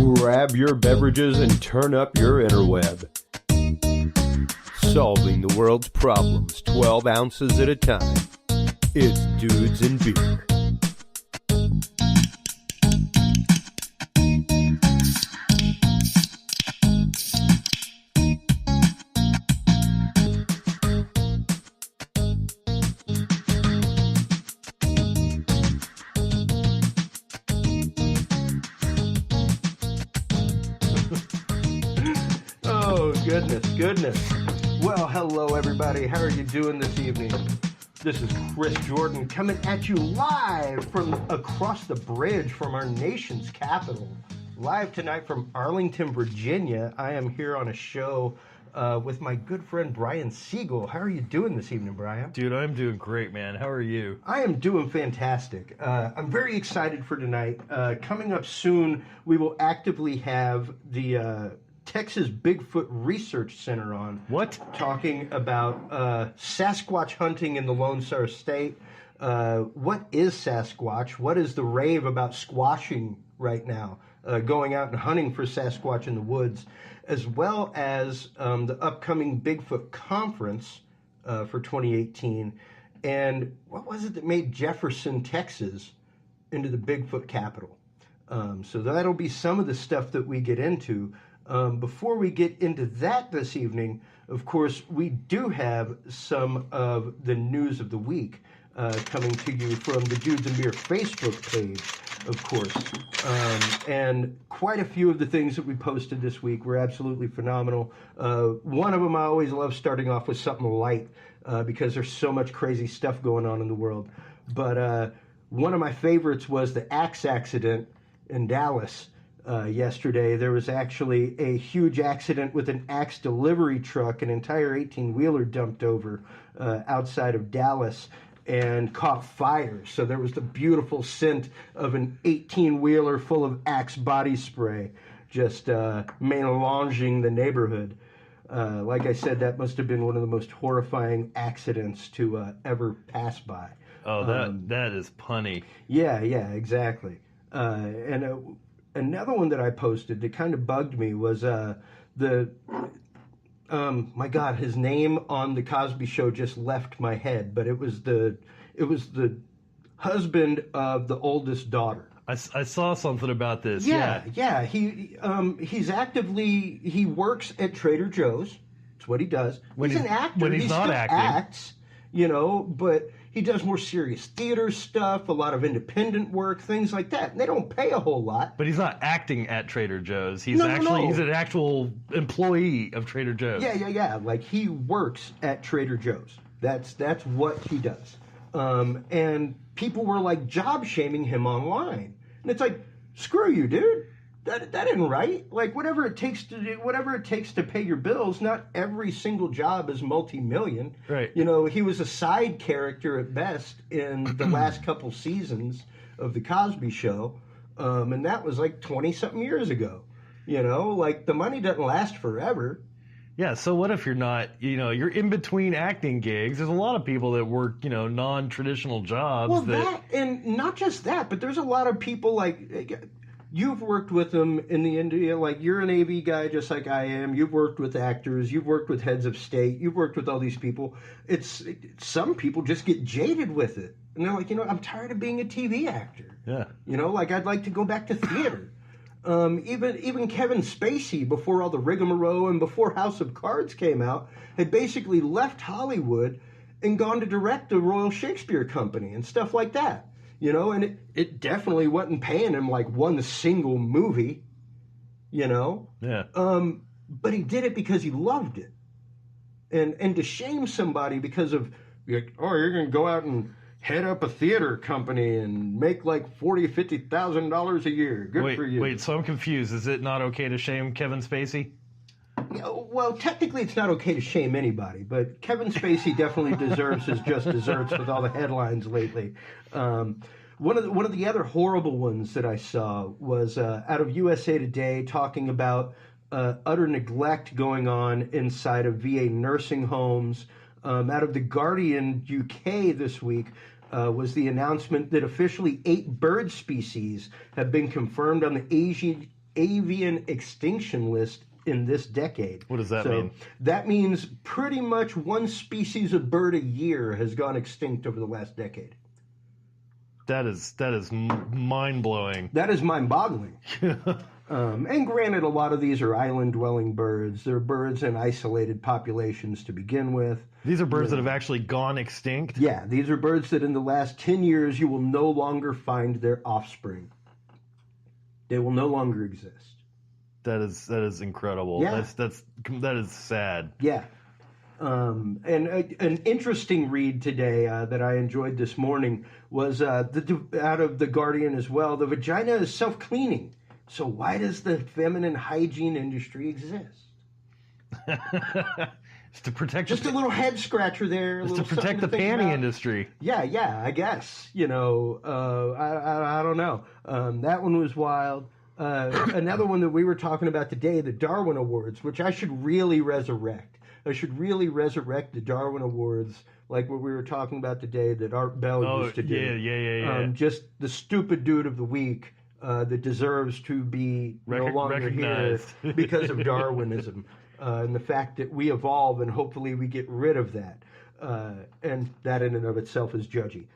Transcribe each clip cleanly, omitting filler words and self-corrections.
Grab your beverages and turn up your interweb. Solving the world's problems 12 ounces at a time. It's Dudes and Beer. Goodness. Well, hello everybody. How are you doing this evening? This is Chris Jordan coming at you live from across the bridge from our nation's capital. Live tonight from Arlington, Virginia. I am here on a show with my good friend Brian Siegel. How are you doing this evening, Brian? Dude, I'm doing great, man. How are you? I am doing fantastic. I'm very excited for tonight. Coming up soon, we will actively have the Texas Bigfoot Research Center on. What? Talking about Sasquatch hunting in the Lonestar State. What is Sasquatch? What is the rave about squashing right now? Going out and hunting for Sasquatch in the woods, as well as the upcoming Bigfoot Conference for 2018. And what was it that made Jefferson, Texas into the Bigfoot capital? So that'll be some of the stuff that we get into. Before we get into that this evening, of course, we do have some of the news of the week coming to you from the Dudes and Beer Facebook page, of course. And quite a few of the things that we posted this week were absolutely phenomenal. One of them I always love starting off with something light because there's so much crazy stuff going on in the world. But one of my favorites was the axe accident in Dallas. Yesterday, there was actually a huge accident with an axe delivery truck. An entire 18-wheeler dumped over outside of Dallas and caught fire. So there was the beautiful scent of an 18-wheeler full of axe body spray just melanging the neighborhood. Like I said, that must have been one of the most horrifying accidents to ever pass by. Oh, that is punny. Yeah, exactly. Another one that I posted that kind of bugged me was my God, his name on the Cosby Show just left my head, but it was the husband of the oldest daughter. I saw something about this. Yeah. He works at Trader Joe's. That's what he does. He's an actor. When he's not acting, acts, but he does more serious theater stuff, a lot of independent work, things like that. And they don't pay a whole lot. But he's not acting at Trader Joe's. He's he's an actual employee of Trader Joe's. Yeah. Like he works at Trader Joe's. That's what he does. And people were like job shaming him online. And it's like, screw you, dude. That isn't right. Like whatever it takes to pay your bills. Not every single job is multi-million. Right. He was a side character at best in the last couple seasons of the Cosby Show, and that was like 20-something years ago. Like the money doesn't last forever. Yeah. So what if you're not? You're in between acting gigs. There's a lot of people that work, non-traditional jobs. Well, that and not just that, but there's a lot of people like. You've worked with them in the India, like you're an AV guy just like I am. You've worked with actors. You've worked with heads of state. You've worked with all these people. Some people just get jaded with it. And they're like, I'm tired of being a TV actor. Yeah. Like I'd like to go back to theater. Even Kevin Spacey, before all the rigmarole and before House of Cards came out, had basically left Hollywood and gone to direct the Royal Shakespeare Company and stuff like that. And it definitely wasn't paying him like one single movie, Yeah. But he did it because he loved it. And to shame somebody because of, you're going to go out and head up a theater company and make like $40,000, $50,000 a year. Good for you. Wait, so I'm confused. Is it not okay to shame Kevin Spacey? Well, technically it's not okay to shame anybody, but Kevin Spacey definitely deserves his just desserts with all the headlines lately. One of the other horrible ones that I saw was out of USA Today talking about utter neglect going on inside of VA nursing homes. Out of The Guardian UK this week was the announcement that officially 8 bird species have been confirmed on the avian extinction list in this decade. What does that mean? That means pretty much one species of bird a year has gone extinct over the last decade. That is mind-blowing. That is mind-boggling. And granted, a lot of these are island-dwelling birds. They're birds in isolated populations to begin with. These are birds that have actually gone extinct? Yeah, these are birds that in the last 10 years you will no longer find their offspring. They will no longer exist. That is incredible. Yeah. That is sad. Yeah. And an interesting read today that I enjoyed this morning was out of The Guardian as well. The vagina is self-cleaning. So why does the feminine hygiene industry exist? It's to protect just a little head scratcher there. It's to protect the panty industry. Yeah, I guess. I don't know. That one was wild. Another one that we were talking about today, the Darwin Awards, which I should really resurrect. I should really resurrect the Darwin Awards, like what we were talking about today that Art Bell used to do. Yeah. Just the stupid dude of the week that deserves to be no longer here because of Darwinism and the fact that we evolve and hopefully we get rid of that. And that in and of itself is judgy.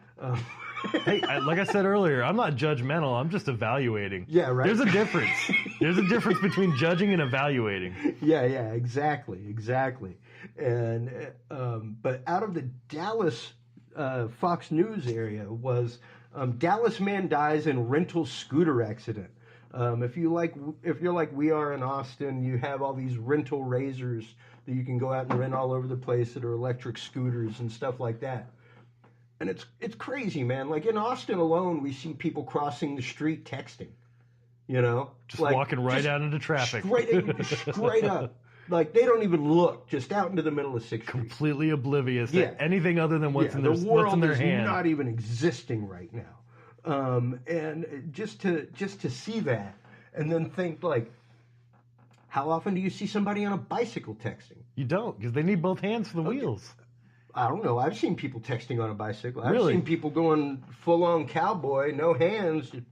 Hey, like I said earlier, I'm not judgmental. I'm just evaluating. Yeah, right. There's a difference. There's a difference between judging and evaluating. Yeah, exactly. And but out of the Dallas Fox News area was Dallas man dies in rental scooter accident. If you're like we are in Austin, you have all these rental razors that you can go out and rent all over the place that are electric scooters and stuff like that. And it's crazy, man. Like in Austin alone, we see people crossing the street texting. Just walking right out into traffic, straight up. Like they don't even look, just out into the middle of 6th Street. Completely oblivious to anything other than what's in their hand. The world is not even existing right now. And just to see that, and then think like, how often do you see somebody on a bicycle texting? You don't, because they need both hands for the wheels. I don't know. I've seen people texting on a bicycle. I've Really? seen people going full-on cowboy, no hands. Just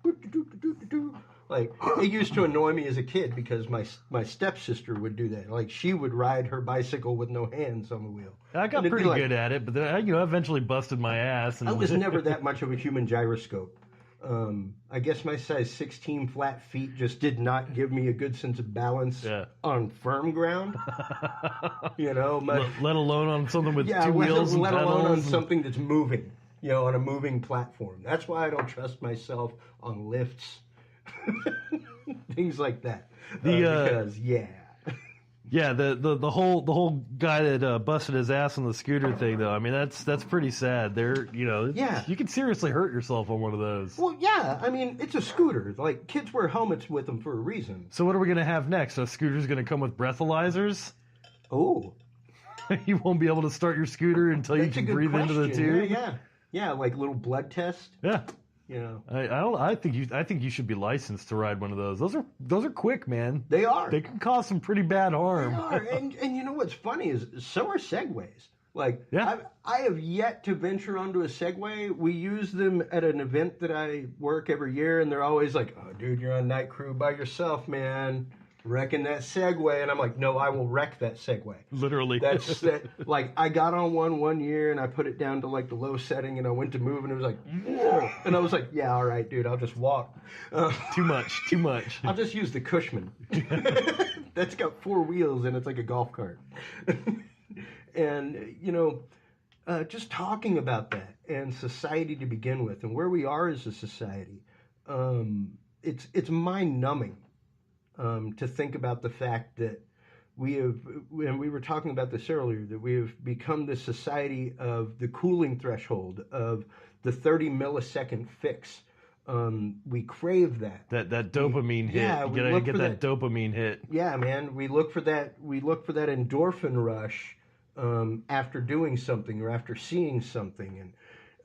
like, it used to annoy me as a kid because my stepsister would do that. Like, she would ride her bicycle with no hands on the wheel. I got pretty good at it, but then, I eventually busted my ass. And I was never that much of a human gyroscope. I guess my size 16 flat feet just did not give me a good sense of balance on firm ground. Let alone on something with two wheels and let pedals. alone on something that's moving, on a moving platform. That's why I don't trust myself on lifts, things like that. Yeah, the whole guy that busted his ass on the scooter thing, though. I mean, that's pretty sad. You can seriously hurt yourself on one of those. Well, yeah. I mean, it's a scooter. Like, kids wear helmets with them for a reason. So what are we going to have next? A scooter's going to come with breathalyzers? Oh. You won't be able to start your scooter until you can breathe into the tube? Yeah, like little blood test. Yeah. I think you should be licensed to ride one of those. Those are quick, man. They are. They can cause some pretty bad harm. They are. And you know what's funny is so are Segways. Like, yeah. I have yet to venture onto a Segway. We use them at an event that I work every year, and they're always like, "Oh, dude, you're on night crew by yourself, man. Wrecking that Segway." And I'm like, "No, I will wreck that Segway." Literally. That's that. Like, I got on one year, and I put it down to like the low setting, and I went to move, and it was like, whoa. And I was like, "Yeah, all right, dude, I'll just walk." Too much. I'll just use the Cushman. That's got 4 wheels, and it's like a golf cart. And, just talking about that and society to begin with and where we are as a society, it's mind-numbing to think about the fact that we have, and we were talking about this earlier, that we have become the society of the cooling threshold, of the 30 millisecond fix. We crave that. That dopamine hit. Yeah, you gotta get that dopamine hit. Yeah, man. We look for that endorphin rush after doing something or after seeing something,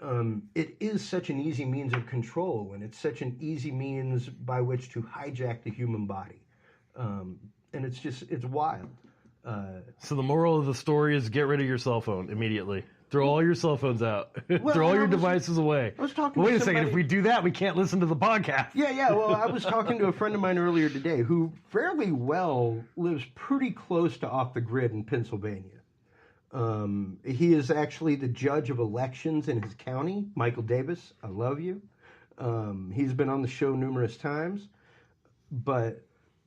and it is such an easy means of control, and it's such an easy means by which to hijack the human body, and it's wild. So the moral of the story is get rid of your cell phone immediately. Throw all your cell phones out. Well, Throw all your devices away. I was talking Wait to a second. somebody- If we do that, we can't listen to the podcast. Yeah. Well, I was talking to a friend of mine earlier today who fairly well lives pretty close to off the grid in Pennsylvania. He is actually the judge of elections in his county. Michael Davis, I love you. He's been on the show numerous times, but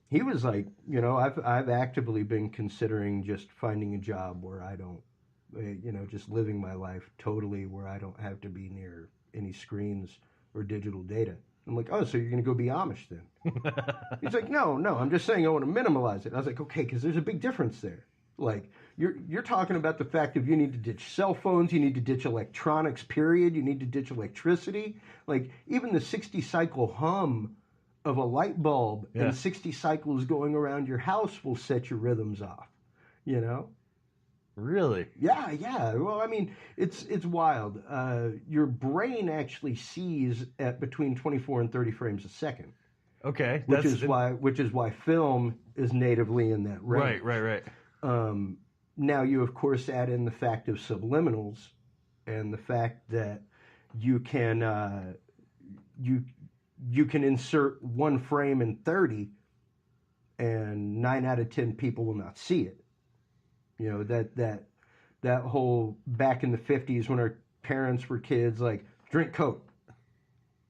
he was like, I've actively been considering just finding a job where I don't, just living my life totally where I don't have to be near any screens or digital data. I'm like, oh, so you're going to go be Amish then? He's like, no, I'm just saying I want to minimalize it. I was like, okay, because there's a big difference there. Like, you're talking about the fact that you need to ditch cell phones, you need to ditch electronics, period. You need to ditch electricity. Like, even the 60-cycle hum of a light bulb and 60 cycles going around your house will set your rhythms off, Really? Yeah. Well, I mean, it's wild. Your brain actually sees at between 24 and 30 frames a second. Okay. Which is why film is natively in that range. Right. Now you of course add in the fact of subliminals and the fact that you can you can insert one frame in 30 and 9 out of 10 people will not see it. That whole back in the 50s when our parents were kids, like drink Coke,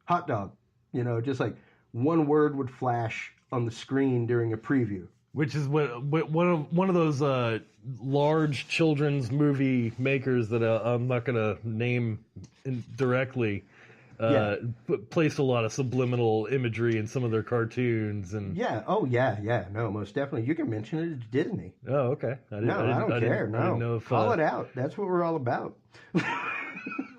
hot dog, just like one word would flash on the screen during a preview. Which is one of those large children's movie makers that I'm not going to name directly. Placed a lot of subliminal imagery in some of their cartoons and no, most definitely. You can mention it. It's Disney. Oh, okay. I don't care. No, call it out. That's what we're all about.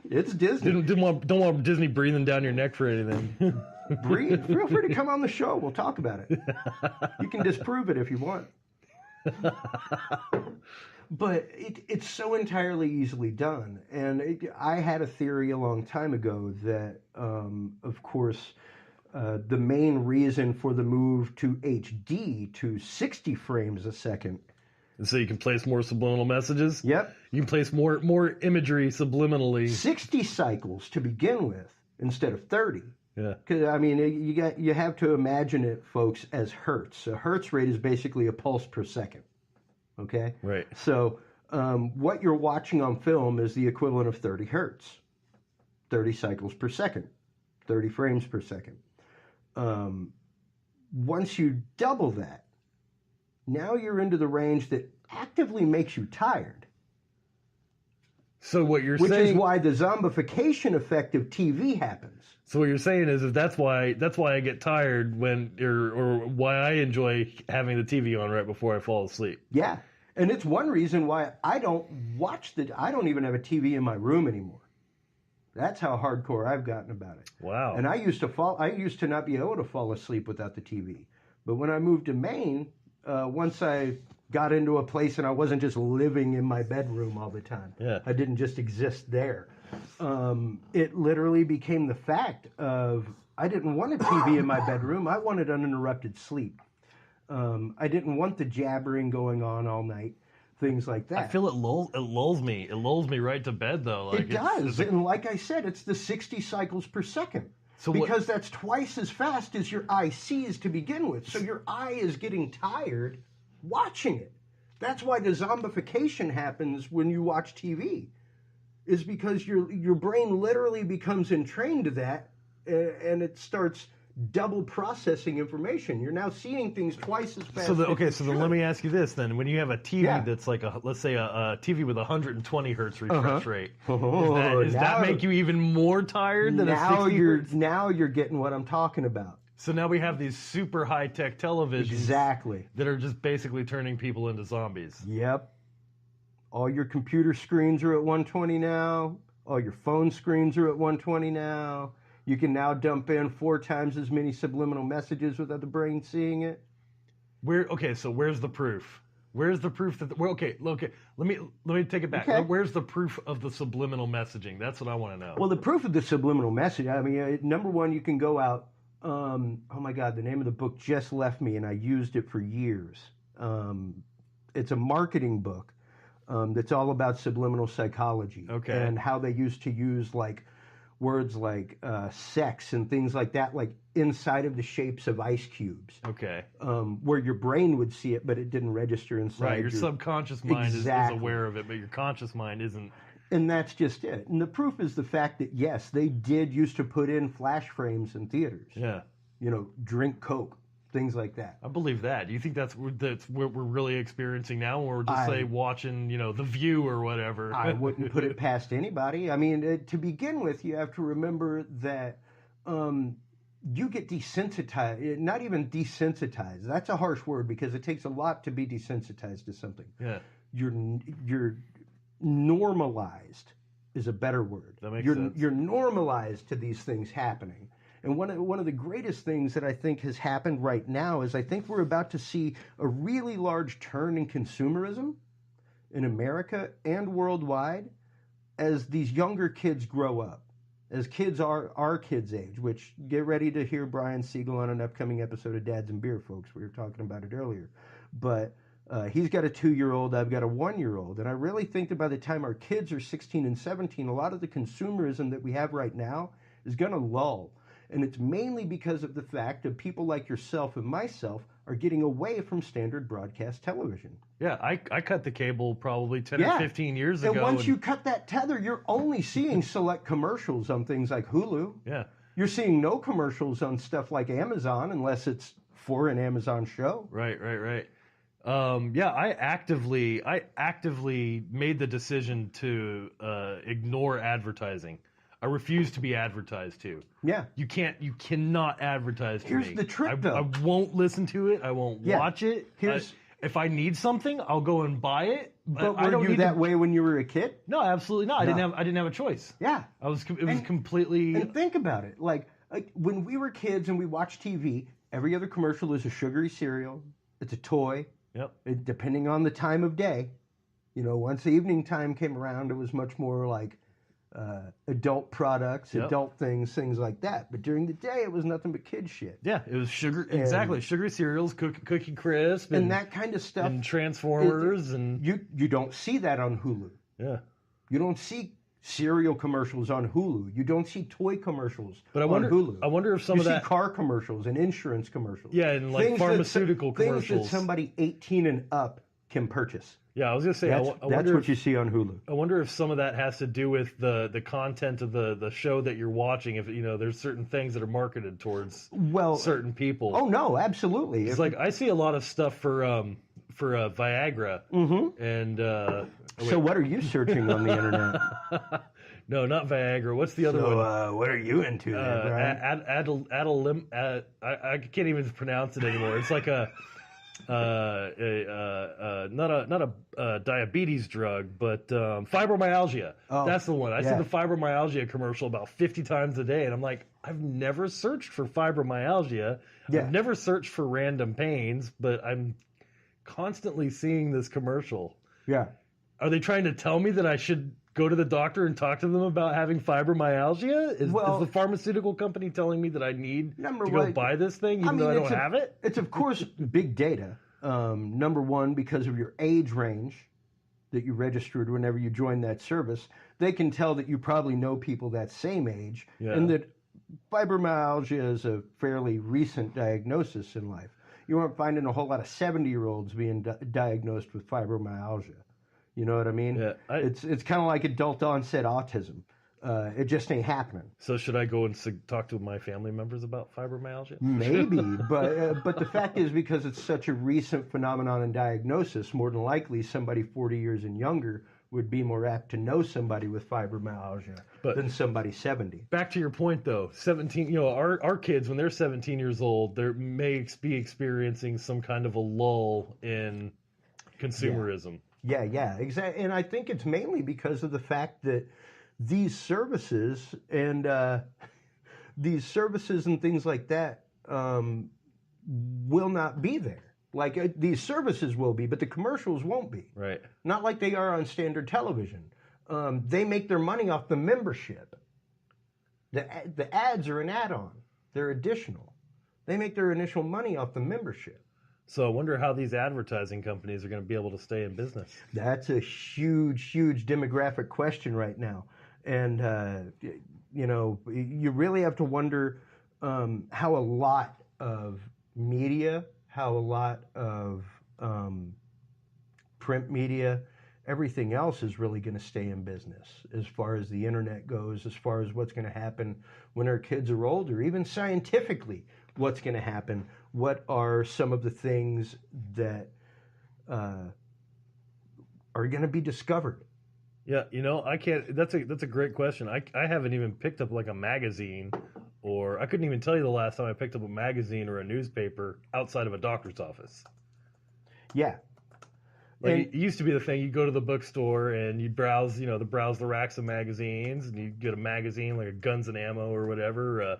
It's Disney. Don't want Disney breathing down your neck for anything. Breathe. Feel free to come on the show. We'll talk about it. You can disprove it if you want. But it's so entirely easily done. And I had a theory a long time ago that, of course, the main reason for the move to HD to 60 frames a second. And so you can place more subliminal messages? Yep. You can place more imagery subliminally. 60 cycles to begin with instead of 30. Yeah. Because, I mean, you have to imagine it, folks, as hertz. A hertz rate is basically a pulse per second. Okay? Right. So what you're watching on film is the equivalent of 30 hertz, 30 cycles per second, 30 frames per second. Once you double that, now you're into the range that actively makes you tired. So what you're saying... Which is why the zombification effect of TV happens. So what you're saying is that's why I get tired or why I enjoy having the TV on right before I fall asleep. Yeah. And it's one reason why I don't even have a TV in my room anymore. That's how hardcore I've gotten about it. Wow. And I used to not be able to fall asleep without the TV. But when I moved to Maine, once I got into a place and I wasn't just living in my bedroom all the time. Yeah. I didn't just exist there. It literally became the fact of I didn't want a TV in my bedroom. I wanted uninterrupted sleep. I didn't want the jabbering going on all night, things like that. I feel it lulls me. It lulls me right to bed, though. Like, it does. And like I said, it's the 60 cycles per second. Because that's twice as fast as your eye sees to begin with. So your eye is getting tired watching it. That's why the zombification happens when you watch TV. Is because your brain literally becomes entrained to that, and it starts double processing information. You're now seeing things twice as fast. So then let me ask you this then: when you have a TV that's like let's say a TV with 120 hertz refresh rate, does that make you even more tired than a 60 hertz? Now you're getting what I'm talking about. So now we have these super high tech televisions that are just basically turning people into zombies. Yep. All your computer screens are at 120 now. All your phone screens are at 120 now. You can now dump in 4 times as many subliminal messages without the brain seeing it. So where's the proof? Where's the proof that? Let me take it back. Okay. Where's the proof of the subliminal messaging? That's what I want to know. Well, the proof of the subliminal message. I mean, number one, you can go out. Oh my God, the name of the book just left me, and I used it for years. It's a marketing book. that's all about subliminal psychology. Okay. And how they used to use like words like sex and things like that, like inside of the shapes of ice cubes. Okay. Where your brain would see it, but it didn't register inside. Right. Your subconscious mind is aware of it, but your conscious mind isn't. And that's just it. And the proof is the fact that, yes, they did used to put in flash frames in theaters. Yeah. You know, drink Coke, things like that. I believe that. Do you think that's what we're really experiencing now, or just say watching, you know, The View or whatever? I wouldn't put it past anybody. I mean, to begin with, you have to remember that you get desensitized, not even desensitized. That's a harsh word because it takes a lot to be desensitized to something. Yeah. You're normalized is a better word. That makes sense. You're normalized to these things happening. And one of the greatest things that I think has happened right now is I think we're about to see a really large turn in consumerism in America and worldwide as these younger kids grow up. As kids are our kids' age, which get ready to hear Brian Siegel on an upcoming episode of Dads and Beer, folks. We were talking about it earlier. But he's got a 2-year-old, I've got a 1-year-old. And I really think that by the time our kids are 16 and 17, a lot of the consumerism that we have right now is going to lull. And it's mainly because of the fact that people like yourself and myself are getting away from standard broadcast television. Yeah, I cut the cable probably 10 or 15 years ago. And once you cut that tether, you're only seeing select commercials on things like Hulu. Yeah. You're seeing no commercials on stuff like Amazon unless it's for an Amazon show. Right. Yeah, I actively made the decision to ignore advertising. I refuse to be advertised to. Yeah. You cannot advertise to me. Here's the trick, though. I won't listen to it. I won't watch it. If I need something, I'll go and buy it. But were you that way when you were a kid? No, absolutely not. No. I didn't have a choice. Yeah. It was completely. And think about it. Like when we were kids and we watched TV, every other commercial is a sugary cereal. It's a toy. Yep. Depending on the time of day. You know, once the evening time came around, it was much more like adult products, adult things like that. But during the day, it was nothing but kid shit. Yeah, it was sugary cereals, Cookie Crisp, and that kind of stuff, and Transformers, and you don't see that on Hulu. Yeah, you don't see cereal commercials on Hulu. You don't see toy commercials on Hulu. I wonder if some of that see car commercials and insurance commercials. Yeah, and like pharmaceutical commercials, things that somebody 18 and up can purchase. Yeah, I was gonna say that's what you see on Hulu. I wonder if some of that has to do with the content of the show that you're watching. If you know, there's certain things that are marketed towards certain people. Oh no, absolutely. It's like I see a lot of stuff for Viagra. Mm-hmm. And so what are you searching on the internet? No, not Viagra. What's the other one? What are you into there, Brian? I can't even pronounce it anymore. It's like not a diabetes drug, but fibromyalgia. Oh, that's the one. I see the fibromyalgia commercial about 50 times a day, and I'm like, I've never searched for fibromyalgia. Yeah. I've never searched for random pains, but I'm constantly seeing this commercial. Yeah. Are they trying to tell me that I should go to the doctor and talk to them about having fibromyalgia? Is the pharmaceutical company telling me that I need to go buy this thing even though I don't have it? It's, of course, big data. Number one, because of your age range that you registered whenever you joined that service, they can tell that you probably know people that same age, and that fibromyalgia is a fairly recent diagnosis in life. You aren't finding a whole lot of 70-year-olds being diagnosed with fibromyalgia. You know what I mean? Yeah, it's kind of like adult onset autism. It just ain't happening. So should I go and talk to my family members about fibromyalgia? Maybe, but the fact is, because it's such a recent phenomenon in diagnosis, more than likely somebody 40 years and younger would be more apt to know somebody with fibromyalgia than somebody 70. Back to your point, though, 17. You know, our kids, when they're 17 years old, they may be experiencing some kind of a lull in consumerism. Yeah, exactly. And I think it's mainly because of the fact that these services and things like that will not be there. Like these services will be, but the commercials won't be. Right. Not like they are on standard television. They make their money off the membership. The ads are an add-on. They're additional. They make their initial money off the membership. So I wonder how these advertising companies are going to be able to stay in business. That's a huge, huge demographic question right now. And, you really have to wonder how a lot of media, how a lot of print media, everything else is really going to stay in business as far as the internet goes, as far as what's going to happen when our kids are older, even scientifically, what's going to happen. What are some of the things that are going to be discovered? Yeah, I can't. That's a great question. I haven't even picked up like a magazine, or I couldn't even tell you the last time I picked up a magazine or a newspaper outside of a doctor's office. Yeah. Like it used to be the thing. You go to the bookstore and you browse, browse the racks of magazines, and you get a magazine like a Guns and Ammo or whatever.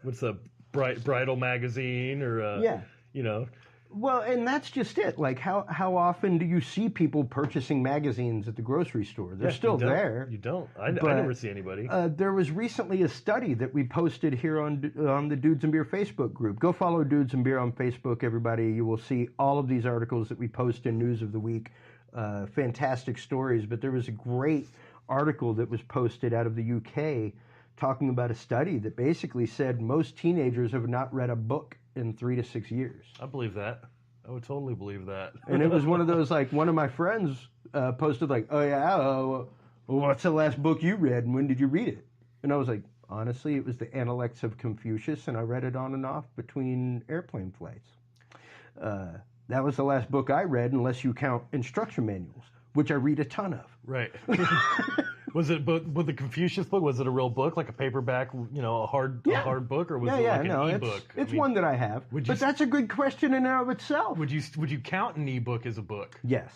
What's the bridal magazine or yeah. you know. Well, and that's just it. Like, how often do you see people purchasing magazines at the grocery store? They're still there. You don't. I never see anybody. There was recently a study that we posted here on the Dudes and Beer Facebook group. Go follow Dudes and Beer on Facebook, everybody. You will see all of these articles that we post in News of the Week. Fantastic stories. But there was a great article that was posted out of the UK talking about a study that basically said most teenagers have not read a book in 3 to 6 years. I believe that. I would totally believe that. And it was one of those, like, one of my friends posted, like, oh, yeah, what's the last book you read, and when did you read it? And I was like, honestly, it was the Analects of Confucius, and I read it on and off between airplane flights. That was the last book I read, unless you count instruction manuals, which I read a ton of. Right. Was it, but with the Confucius book, was it a real book, like a paperback, a hard book, or was it like an e-book? It's one that I have. But that's a good question in and of itself. Would you count an e-book as a book? Yes.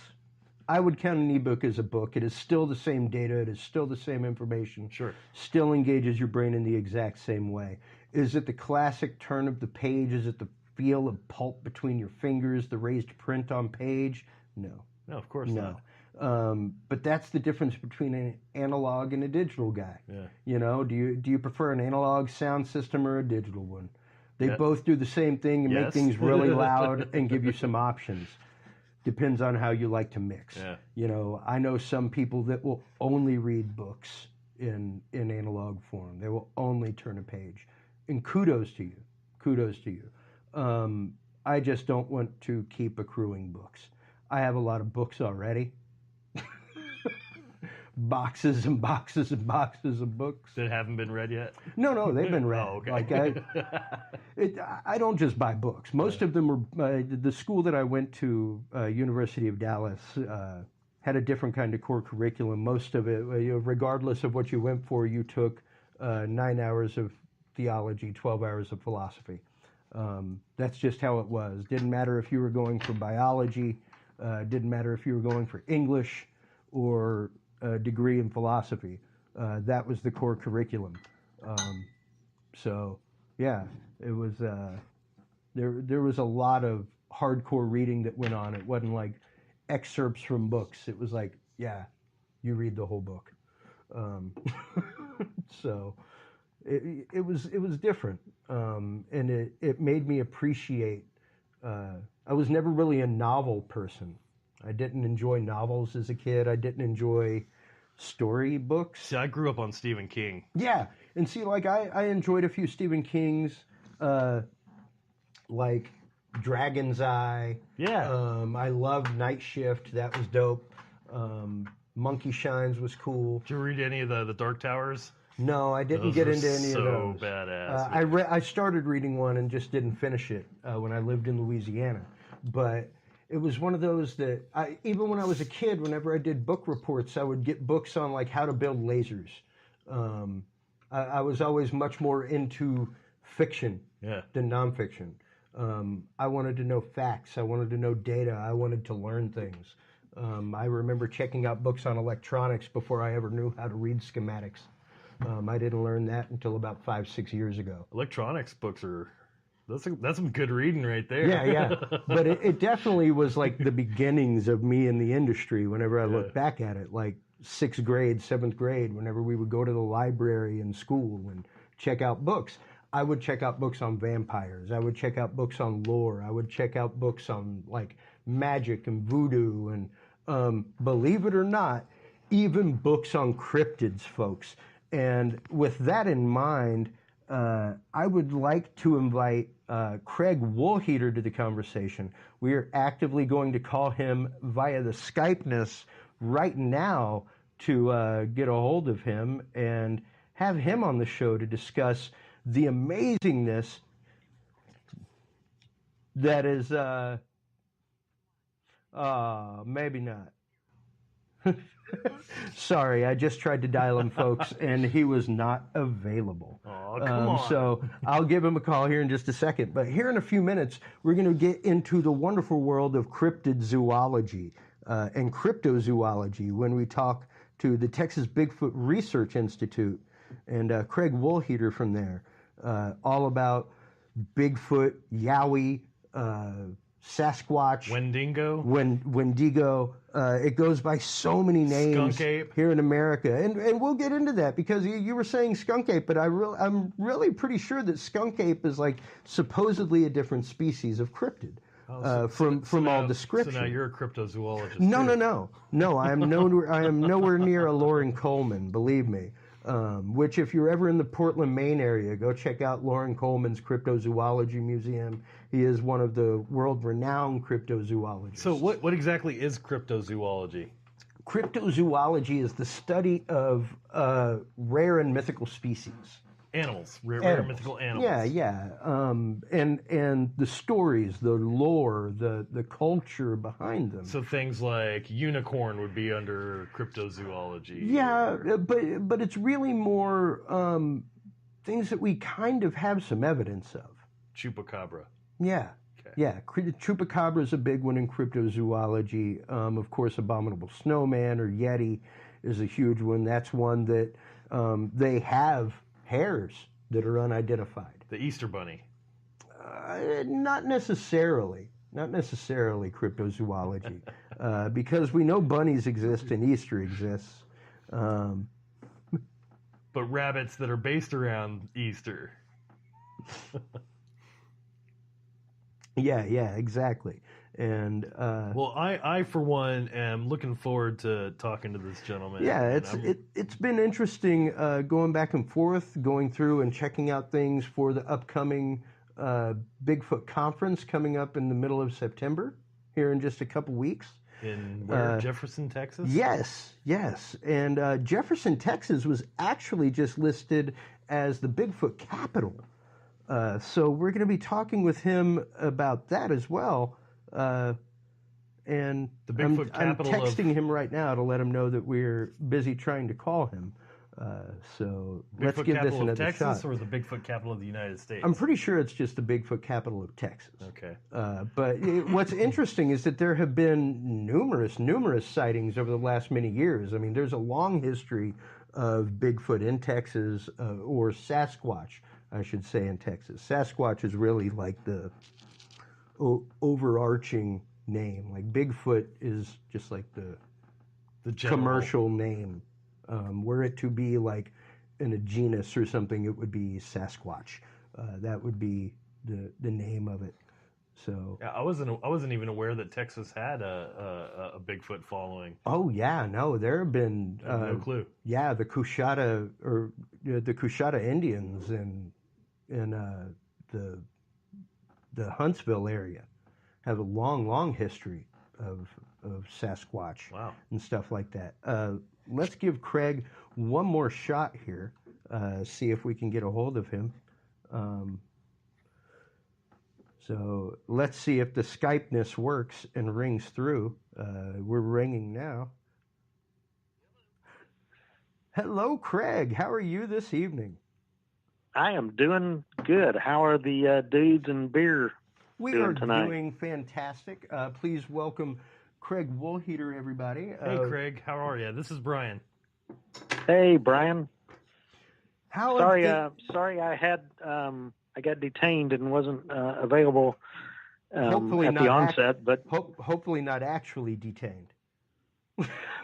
I would count an e-book as a book. It is still the same data. It is still the same information. Sure. Still engages your brain in the exact same way. Is it the classic turn of the page? Is it the feel of pulp between your fingers, the raised print on page? No. No, of course not. But that's the difference between an analog and a digital guy. Yeah. Do you prefer an analog sound system or a digital one? They both do the same thing and make things really loud and give you some options. Depends on how you like to mix. Yeah. I know some people that will only read books in analog form. They will only turn a page. And kudos to you. Kudos to you. I just don't want to keep accruing books. I have a lot of books already. Boxes and boxes and boxes of books that haven't been read yet. No, they've been read. Oh, okay. Like I don't just buy books. Most of them were the school that I went to, University of Dallas, had a different kind of core curriculum. Most of it, regardless of what you went for, you took 9 hours of theology, 12 hours of philosophy. That's just how it was. Didn't matter if you were going for biology. Didn't matter if you were going for English or a degree in philosophy. That was the core curriculum. So, yeah, it was. There was a lot of hardcore reading that went on. It wasn't like excerpts from books. It was like, yeah, you read the whole book. So, it was different, and it made me appreciate. I was never really a novel person. I didn't enjoy novels as a kid. I didn't enjoy story books. See, I grew up on Stephen King. Yeah, and see, like I enjoyed a few Stephen Kings, like Dragon's Eye. Yeah. I loved Night Shift. That was dope. Monkey Shines was cool. Did you read any of the Dark Towers? No, I didn't get into any of those. So badass. I started reading one and just didn't finish it when I lived in Louisiana. But it was one of those that even when I was a kid, whenever I did book reports, I would get books on like how to build lasers. I was always much more into fiction than nonfiction. I wanted to know facts. I wanted to know data. I wanted to learn things. I remember checking out books on electronics before I ever knew how to read schematics. I didn't learn that until about 5-6 years ago. Electronics books that's some good reading right there. Yeah. But it definitely was like the beginnings of me in the industry whenever I look back at it, like 6th grade, 7th grade, whenever we would go to the library in school and check out books. I would check out books on vampires. I would check out books on lore. I would check out books on like magic and voodoo and believe it or not, even books on cryptids, folks. And with that in mind, I would like to invite Craig Woolheater to the conversation. We are actively going to call him via the Skypeness right now to get a hold of him and have him on the show to discuss the amazingness that is, maybe not. Sorry, I just tried to dial him, folks, and he was not available. Oh, come on. So I'll give him a call here in just a second. But here in a few minutes, we're going to get into the wonderful world of cryptid zoology and cryptozoology when we talk to the Texas Bigfoot Research Institute and Craig Woolheater from there, all about Bigfoot, Yowie, Sasquatch, Wendigo. It goes by so many names skunk ape here in America, and we'll get into that because you were saying skunk ape, but I'm really pretty sure that skunk ape is like supposedly a different species of cryptid. From all description. So now you're a cryptozoologist. No. I am nowhere near a Loren Coleman. Believe me. Which, if you're ever in the Portland, Maine area, go check out Loren Coleman's Cryptozoology Museum. He is one of the world-renowned cryptozoologists. So what exactly is cryptozoology? Cryptozoology is the study of rare and mythical species. Animals, rare mythical animals. Yeah. And the stories, the lore, the culture behind them. So things like unicorn would be under cryptozoology. Yeah, but it's really more things that we kind of have some evidence of. Chupacabra. Yeah. Okay. Yeah, Chupacabra is a big one in cryptozoology. Of course, Abominable Snowman or Yeti is a huge one. That's one that they have hairs that are unidentified. The Easter Bunny. Not necessarily cryptozoology, because we know bunnies exist and Easter exists. But rabbits that are based around Easter. Yeah, exactly. And well, I for one am looking forward to talking to this gentleman. Yeah, it's been interesting going back and forth, going through and checking out things for the upcoming Bigfoot conference coming up in the middle of September, here in just a couple weeks. In where, Jefferson, Texas? Yes. And Jefferson, Texas was actually just listed as the Bigfoot capital. So we're going to be talking with him about that as well. And the Bigfoot capital. I'm texting him right now to let him know that we're busy trying to call him. So let's give this another Texas, shot. Or the Bigfoot capital of the United States? I'm pretty sure it's just the Bigfoot capital of Texas. Okay. But what's interesting is that there have been numerous sightings over the last many years. I mean, there's a long history of Bigfoot in Texas, or Sasquatch, I should say, in Texas. Sasquatch is really like the overarching name. Like Bigfoot is just like the commercial name. Were it to be like in a genus or something, it would be Sasquatch. That would be the name of it. So yeah, I wasn't even aware that Texas had a Bigfoot following. Oh yeah, no, there have been no clue. Yeah, the Coushatta Indians in the Huntsville area have a long history of Sasquatch. Wow. And stuff like that. Let's give Craig one more shot here. See if we can get a hold of him. So let's see if the Skypeness works and rings through. We're ringing now. Hello, Craig. How are you this evening? I am doing good. How are the dudes and beer doing tonight? We are doing fantastic. Please welcome Craig Woolheater, everybody. Hey, Craig. How are you? This is Brian. Hey, Brian. Sorry, I had I got detained and wasn't available at the onset, but hopefully not actually detained.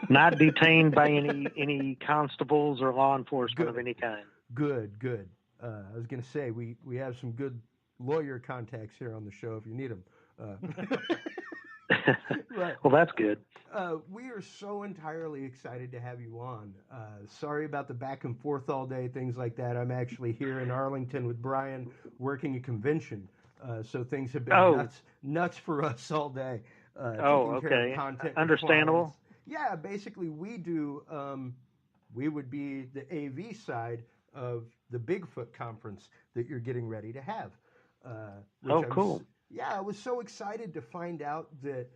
Not detained by any constables or law enforcement of any kind. Good. I was going to say, we have some good lawyer contacts here on the show if you need them. Well, that's good. We are so entirely excited to have you on. Sorry about the back and forth all day, things like that. I'm actually here in Arlington with Brian working a convention. So things have been nuts for us all day. Taking care of content. Understandable. Yeah, basically we do, we would be the AV side of the Bigfoot conference that you're getting ready to have. Cool. Yeah, I was so excited to find out that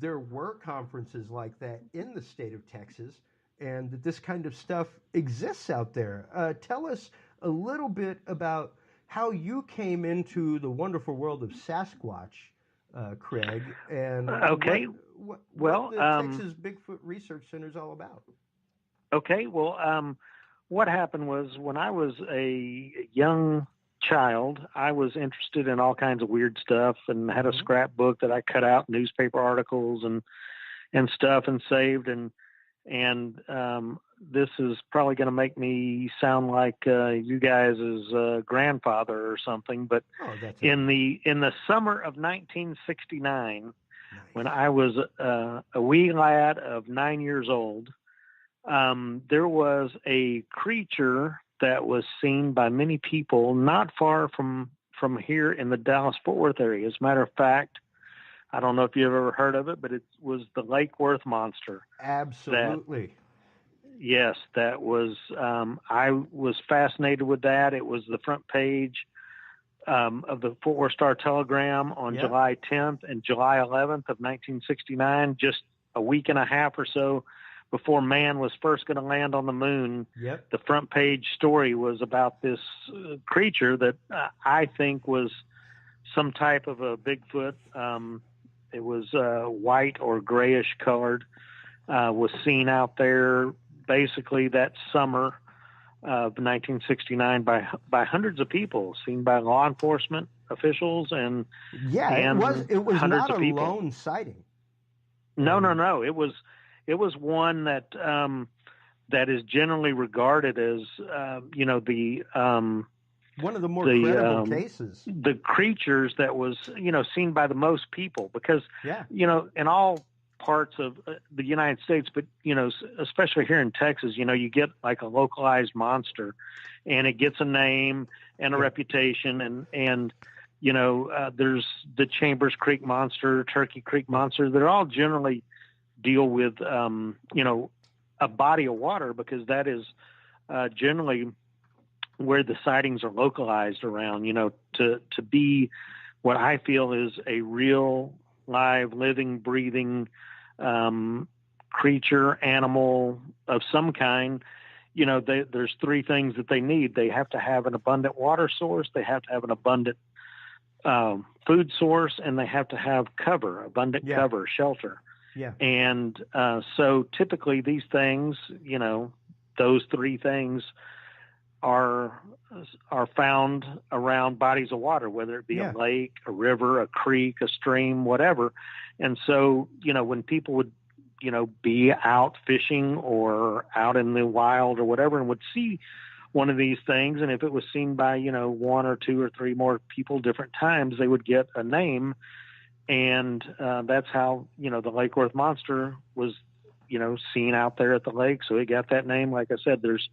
there were conferences like that in the state of Texas and that this kind of stuff exists out there. Tell us a little bit about how you came into the wonderful world of Sasquatch, Craig, and what the Texas Bigfoot Research Center is all about. Okay, well, what happened was when I was a young child, I was interested in all kinds of weird stuff and had a scrapbook that I cut out newspaper articles and stuff and saved. And this is probably going to make me sound like you guys' grandfather or something. But in the summer of 1969, when I was a wee lad of 9 years old, there was a creature that was seen by many people not far from here in the Dallas-Fort Worth area. As a matter of fact, I don't know if you've ever heard of it, but it was the Lake Worth monster. Absolutely. Yes, that was, I was fascinated with that. It was the front page of the Fort Worth Star-Telegram on July 10th and July 11th of 1969, just a week and a half or so before man was first going to land on the moon. The front page story was about this creature that I think was some type of a Bigfoot. It was white or grayish colored, was seen out there basically that summer of 1969 by hundreds of people, seen by law enforcement officials and it was hundreds not of a people. lone sighting. No. It was one that that is generally regarded as one of the more credible cases. The creatures that was seen by the most people, because in all parts of the United States, but especially here in Texas, you get like a localized monster, and it gets a name and a reputation, and there's the Chambers Creek monster, Turkey Creek monster. They're all generally deal with a body of water, because that is generally where the sightings are localized around. To be what I feel is a real live, living, breathing creature, animal of some kind. There's three things that they need. They have to have an abundant water source, they have to have an abundant food source, and they have to have cover, abundant cover, shelter. And so typically these things, those three things are found around bodies of water, whether it be a lake, a river, a creek, a stream, whatever. And so, when people would, be out fishing or out in the wild or whatever, and would see one of these things, and if it was seen by, one or two or three more people different times, they would get a name. And that's how, the Lake Worth monster was, seen out there at the lake. So it got that name. Like I said, there's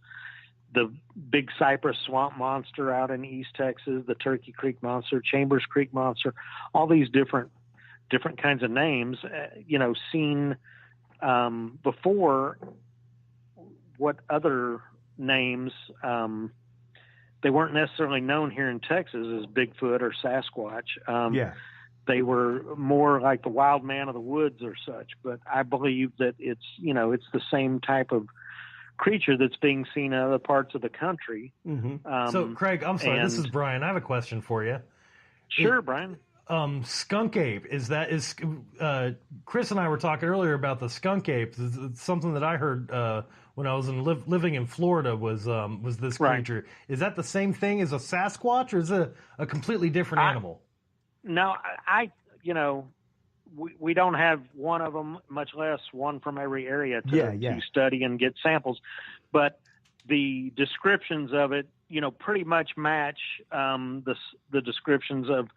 the Big Cypress Swamp monster out in East Texas, the Turkey Creek monster, Chambers Creek monster, all these different kinds of names, seen before. What other names, they weren't necessarily known here in Texas as Bigfoot or Sasquatch. They were more like the wild man of the woods or such, but I believe that it's the same type of creature that's being seen in other parts of the country. So, Craig, I'm sorry, this is Brian. I have a question for you. Sure, Brian. Skunk ape, Chris and I were talking earlier about the skunk ape. It's something that I heard when I was living in Florida was this creature. Right. Is that the same thing as a Sasquatch, or is it a completely different animal? No, we don't have one of them, much less one from every area to study and get samples. But the descriptions of it, pretty much match the descriptions of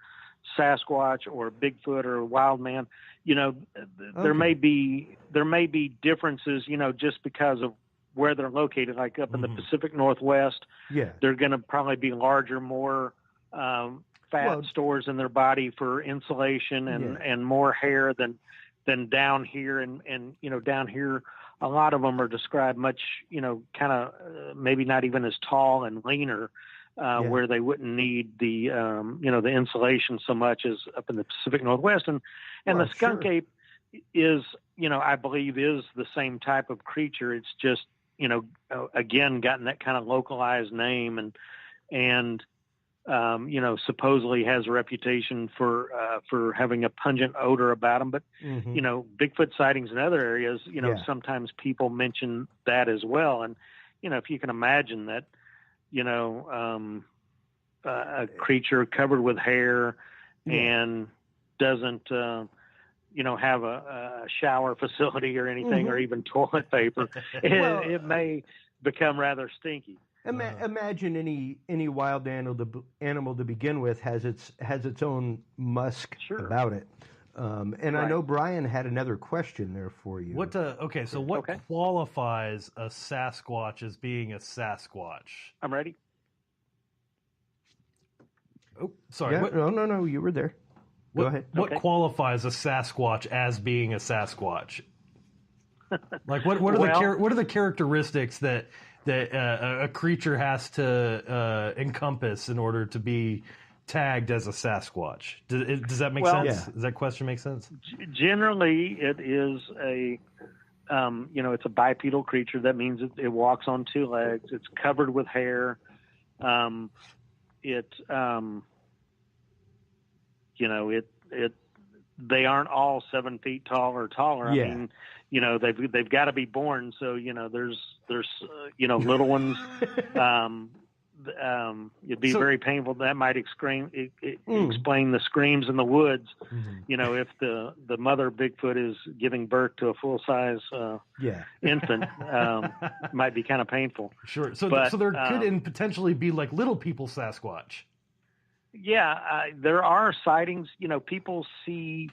Sasquatch or Bigfoot or wild man. There may be differences, just because of where they're located. Like up in the Pacific Northwest, they're going to probably be larger, more fat stores in their body for insulation and more hair than down here. And down here, a lot of them are described much, kind of maybe not even as tall and leaner, where they wouldn't need the, the insulation so much as up in the Pacific Northwest. And the skunk ape is, I believe is the same type of creature. It's just, again, gotten that kind of localized name and supposedly has a reputation for having a pungent odor about them. But, Bigfoot sightings in other areas, sometimes people mention that as well. And, if you can imagine that, a creature covered with hair and doesn't, have a shower facility or anything, or even toilet paper, it may become rather stinky. Imagine any wild animal to begin with has its own musk about it. And I know Brian had another question there for you. What qualifies a Sasquatch as being a Sasquatch? I'm ready. Oh, sorry. Yeah, no, you were there. Go ahead. What qualifies a Sasquatch as being a Sasquatch? Like what are the characteristics that a creature has to encompass in order to be tagged as a Sasquatch? Does that make sense? Yeah. Does that question make sense? Generally, it is it's a bipedal creature. That means it walks on two legs. It's covered with hair. They aren't all 7 feet tall or taller. Yeah. I mean, they've got to be born. So, there's little ones. It'd be very painful. That might explain the screams in the woods. If the mother Bigfoot is giving birth to a full size infant, might be kind of painful. Sure. So there could potentially be like little people Sasquatch. Yeah, there are sightings. People see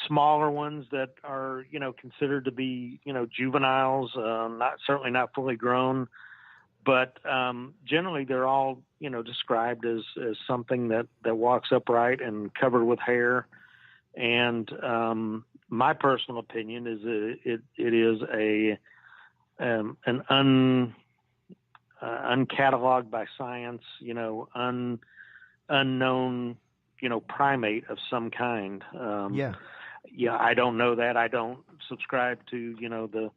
smaller ones that are, considered to be, juveniles, certainly not fully grown, but generally they're all, described as something that walks upright and covered with hair. And my personal opinion is it is an uncatalogued by science, unknown, primate of some kind. I don't know that. I don't subscribe to, the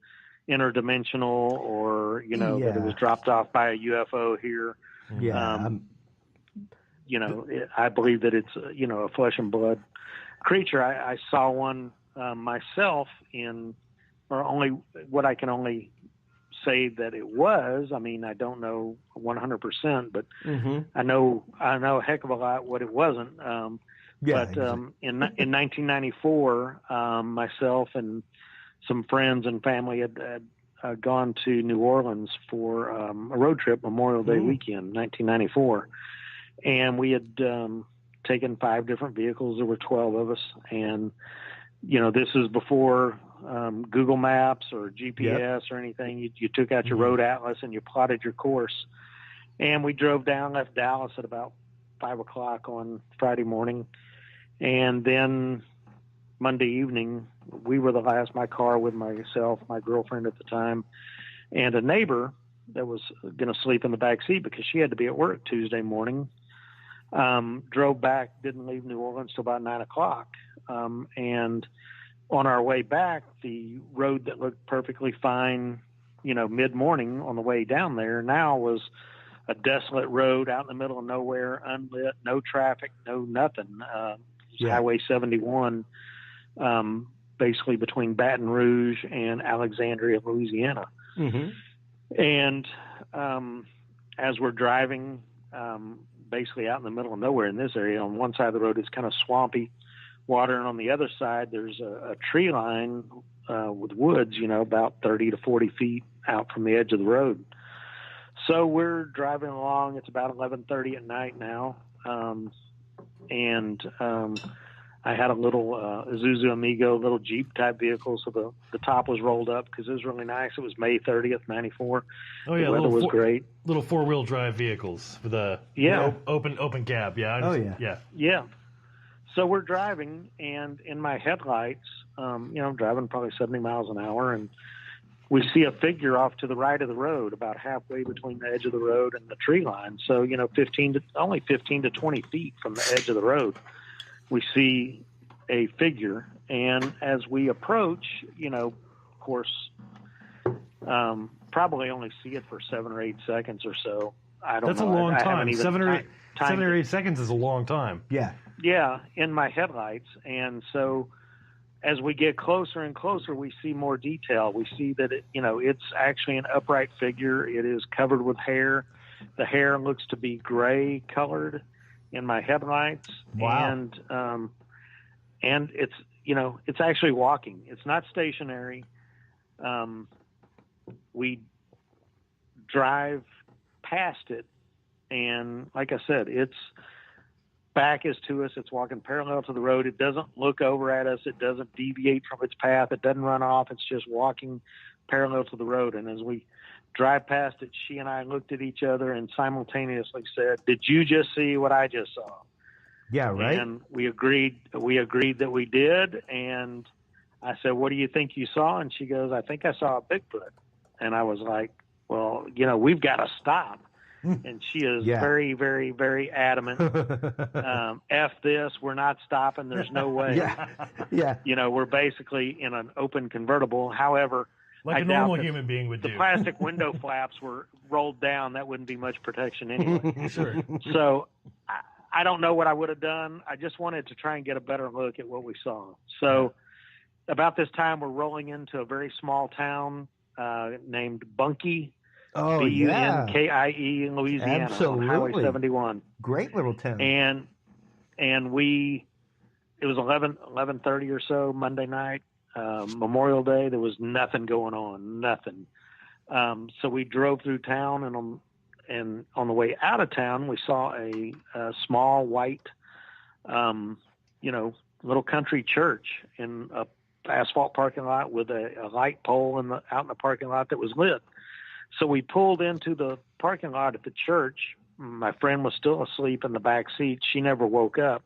interdimensional or, that it was dropped off by a UFO here. I believe that it's, a flesh and blood creature. I saw one myself what I can only say that it was. I mean, I don't know 100%, but I know a heck of a lot what it wasn't. In 1994, myself and some friends and family had gone to New Orleans for a road trip, Memorial Day weekend, 1994, and we had taken 5 different vehicles. There were 12 of us, and this is before Google Maps or GPS or anything. You took out your road atlas and you plotted your course. And we drove down, left Dallas at about 5 o'clock on Friday morning. And then Monday evening, we were the last, my car with myself, my girlfriend at the time, and a neighbor that was going to sleep in the back seat because she had to be at work Tuesday morning. Drove back, didn't leave New Orleans till about 9 o'clock. And on our way back, the road that looked perfectly fine, mid-morning on the way down there now was a desolate road out in the middle of nowhere, unlit, no traffic, no nothing. Highway 71, basically between Baton Rouge and Alexandria, Louisiana. And as we're driving, basically out in the middle of nowhere in this area, on one side of the road it's kind of swampy water, and on the other side there's a tree line with woods, about 30 to 40 feet out from the edge of the road. So we're driving along. It's about 11:30 at night now, and I had a little Isuzu Amigo, little Jeep type vehicle, so the top was rolled up because it was really nice. It was May 30th, '94. Oh yeah, the weather was great. Little 4-wheel drive vehicles with a open cab. Yeah. Yeah. So we're driving, and in my headlights, I'm driving probably 70 miles an hour, and we see a figure off to the right of the road, about halfway between the edge of the road and the tree line. So, only 15 to 20 feet from the edge of the road, we see a figure. And as we approach, of course, probably only see it for 7 or 8 seconds or so. I don't know. That's a long time. Even 7 or 8 seconds is a long time. Yeah. Yeah, in my headlights. And so as we get closer and closer, we see more detail. We see that it's actually an upright figure. It is covered with hair. The hair looks to be gray colored in my headlights. Wow. And it's it's actually walking. It's not stationary. We drive past it, and like I said, its back is to us. It's walking parallel to the road. It doesn't look over at us. It doesn't deviate from its path. It doesn't run off. It's just walking parallel to the road. And as we drive past it, she and I looked at each other and simultaneously said, "Did you just see what I just saw?" Yeah, right. And we agreed that we did. And I said, "What do you think you saw?" And she goes, "I think I saw a Bigfoot." And I was like, "Well, we've got to stop." And she is very, very, very adamant. F this, we're not stopping. There's no way. Yeah. We're basically in an open convertible. However, like I a normal doubt human being would the do. plastic window flaps were rolled down. That wouldn't be much protection anyway. Sure. So I don't know what I would have done. I just wanted to try and get a better look at what we saw. So about this time, we're rolling into a very small town named Bunkie. Oh, Bunkie in Louisiana. Absolutely. On Highway 71. Great little town. And it was 11:30 or so Monday night, Memorial Day. There was nothing going on, nothing. So we drove through town, and on the way out of town, we saw a small white, little country church in a asphalt parking lot with a light pole out in the parking lot that was lit. So we pulled into the parking lot at the church. My friend was still asleep in the back seat. She never woke up.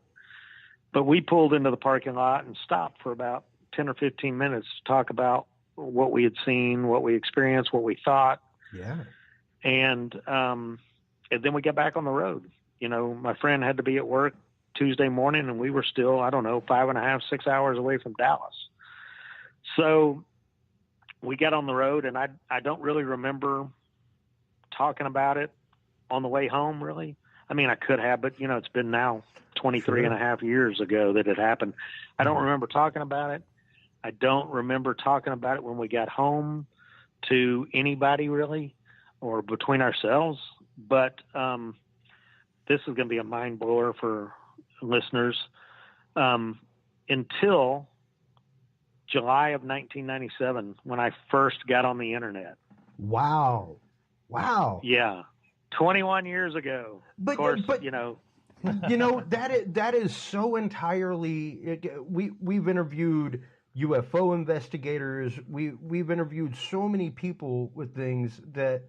But we pulled into the parking lot and stopped for about 10 or 15 minutes to talk about what we had seen, what we experienced, what we thought. Yeah. And then we got back on the road. My friend had to be at work Tuesday morning, and we were still, 5.5, 6 hours away from Dallas. So we got on the road, and I don't really remember talking about it on the way home, really. I mean, I could have, but, it's been now 23 and a half years ago that it happened. I don't remember talking about it. I don't remember talking about it when we got home to anybody, really, or between ourselves. But this is going to be a mind blower for listeners. Until July of 1997, when I first got on the internet. Wow. Yeah. 21 years ago. But, of course, that is so entirely, we've interviewed UFO investigators. We've interviewed so many people with things that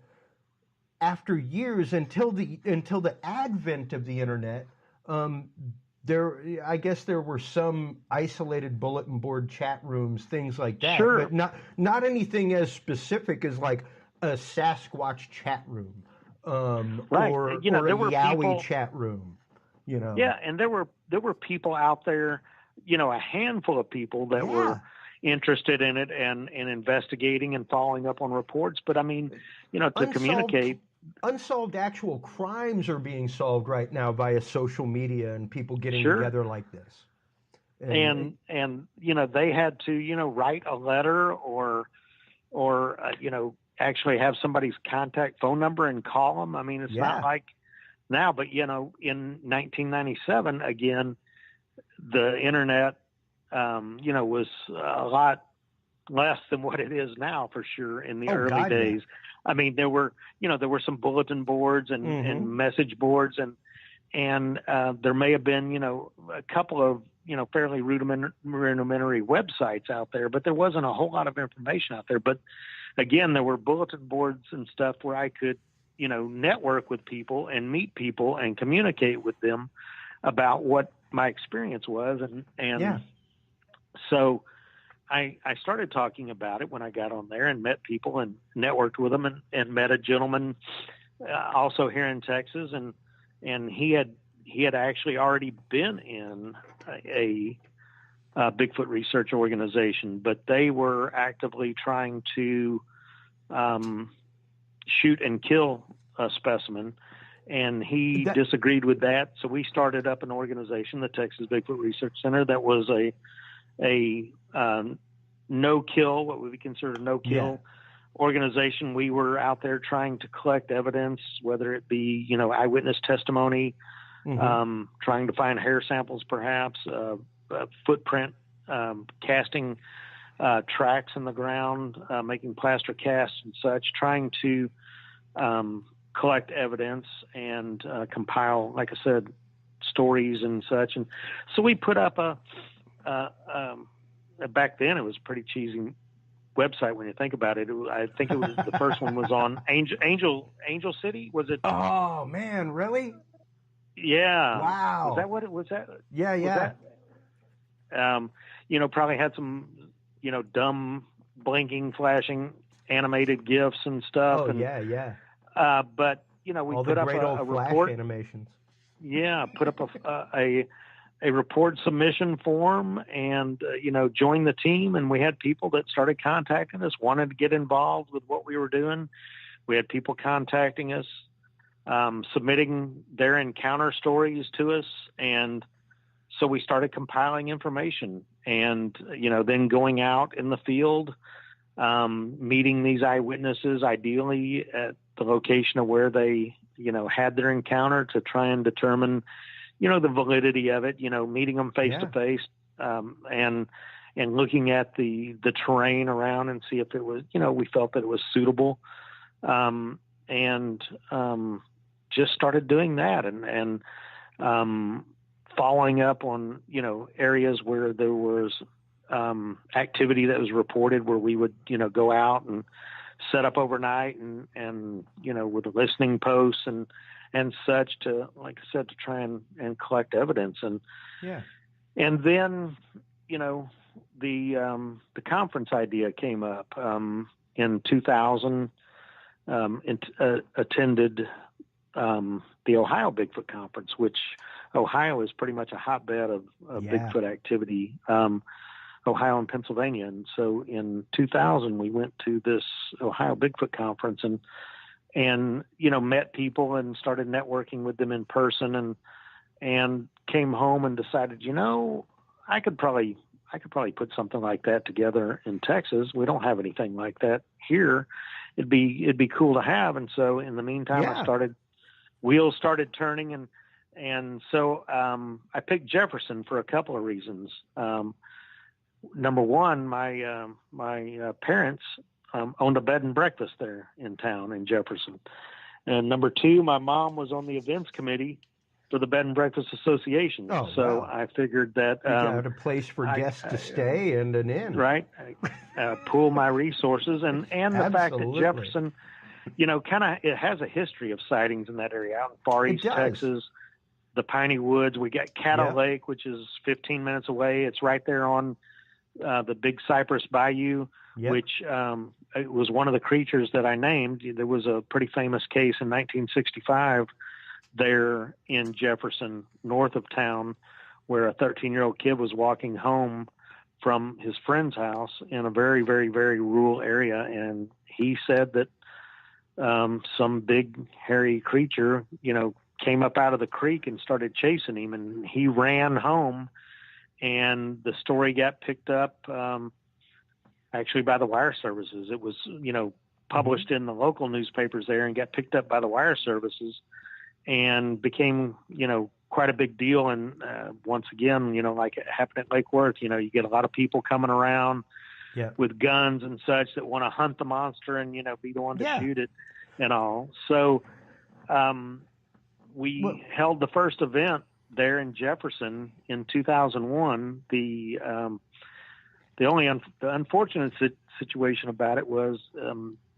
after years, until the advent of the internet, I guess there were some isolated bulletin board chat rooms, things like that. Sure. But not anything as specific as like a Sasquatch chat room, right. or there a were Yowie people, chat room. Yeah, and there were people out there, a handful of people that were interested in it and investigating and following up on reports. But I mean, to communicate. Unsolved actual crimes are being solved right now via social media and people getting together like this. And they had to, write a letter or actually have somebody's contact phone number and call them. I mean, it's not like now, but, in 1997, again, the internet, was a lot less than what it is now, for sure, in the Oh, early God, days. I mean, there were some bulletin boards and message boards, and there may have been, a couple of, fairly rudimentary websites out there, but there wasn't a whole lot of information out there. But again, there were bulletin boards and stuff where I could, network with people and meet people and communicate with them about what my experience was. And so I started talking about it when I got on there and met people and networked with them, and met a gentleman also here in Texas. And he had actually already been in a Bigfoot research organization, but they were actively trying to shoot and kill a specimen, and he disagreed with that. So we started up an organization, the Texas Bigfoot Research Center, that was a no-kill, what would be considered a no-kill organization. We were out there trying to collect evidence, whether it be, eyewitness testimony, trying to find hair samples, perhaps, footprint, casting tracks in the ground, making plaster casts and such, trying to collect evidence and compile, like I said, stories and such. And so we put up back then it was a pretty cheesy website when you think about it. I think it was the first one was on Angel City. Was it? Oh man, really? Yeah. Wow. Was that what it was? That yeah. Was that, probably had some, dumb blinking, flashing, animated GIFs and stuff. Oh and, yeah. But we all put the up great old a flash report. animations. Yeah, put up a report submission form, and joined the team. And we had people that started contacting us, wanted to get involved with what we were doing. We had people contacting us, submitting their encounter stories to us, and so we started compiling information, and then going out in the field, meeting these eyewitnesses, ideally at the location of where they had their encounter, to try and determine the validity of it, meeting them face to face, and looking at the terrain around and see if it was, we felt that it was suitable, and just started doing that, and following up on, areas where there was activity that was reported, where we would, go out and set up overnight and with listening posts and such, to, like I said, to try and collect evidence. And then, the conference idea came up, in 2000, attended, the Ohio Bigfoot Conference, which Ohio is pretty much a hotbed of Bigfoot activity, Ohio and Pennsylvania. And so in 2000, we went to this Ohio Bigfoot Conference and met people and started networking with them in person, and came home and decided, I could probably put something like that together in Texas. We don't have anything like that here. It'd be cool to have. And so in the meantime, wheels started turning, and so I picked Jefferson for a couple of reasons. Number one, my parents owned a bed and breakfast there in town in Jefferson, and number two, my mom was on the events committee for the Bed and Breakfast Association. So I figured that you got a place for guests to stay and an inn, right? Pool my resources, and the fact that Jefferson, it has a history of sightings in that area, out in Far East Texas, the Piney Woods. We got Caddo Lake, which is 15 minutes away. It's right there on the Big Cypress Bayou, which it was one of the creatures that I named. There was a pretty famous case in 1965 there in Jefferson, north of town, where a 13-year-old kid was walking home from his friend's house in a very, very, very rural area, and he said that some big hairy creature, came up out of the creek and started chasing him, and he ran home, and the story got picked up actually by the wire services. It was, published in the local newspapers there, and got picked up by the wire services, and became, quite a big deal. And once again, like it happened at Lake Worth, you get a lot of people coming around, with guns and such that want to hunt the monster and, be the one to shoot it and all. So we held the first event there in Jefferson in 2001. The unfortunate situation about it was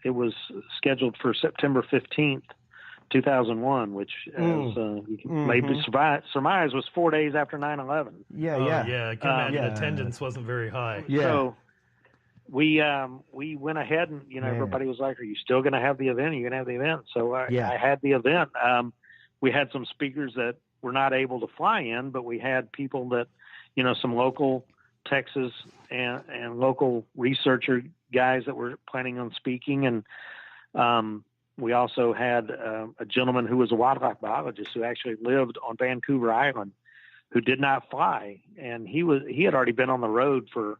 it was scheduled for September 15th, 2001, which as you can maybe surmise was 4 days after 9/11. Yeah. I can imagine attendance wasn't very high. Yeah. So we went ahead and, everybody was like, "Are you still going to have the event? Are you going to have the event?" So I had the event. We had some speakers that were not able to fly in, but we had people that, some local Texas and local researcher guys that were planning on speaking. And we also had a gentleman who was a wildlife biologist who actually lived on Vancouver Island, who did not fly. And he had already been on the road for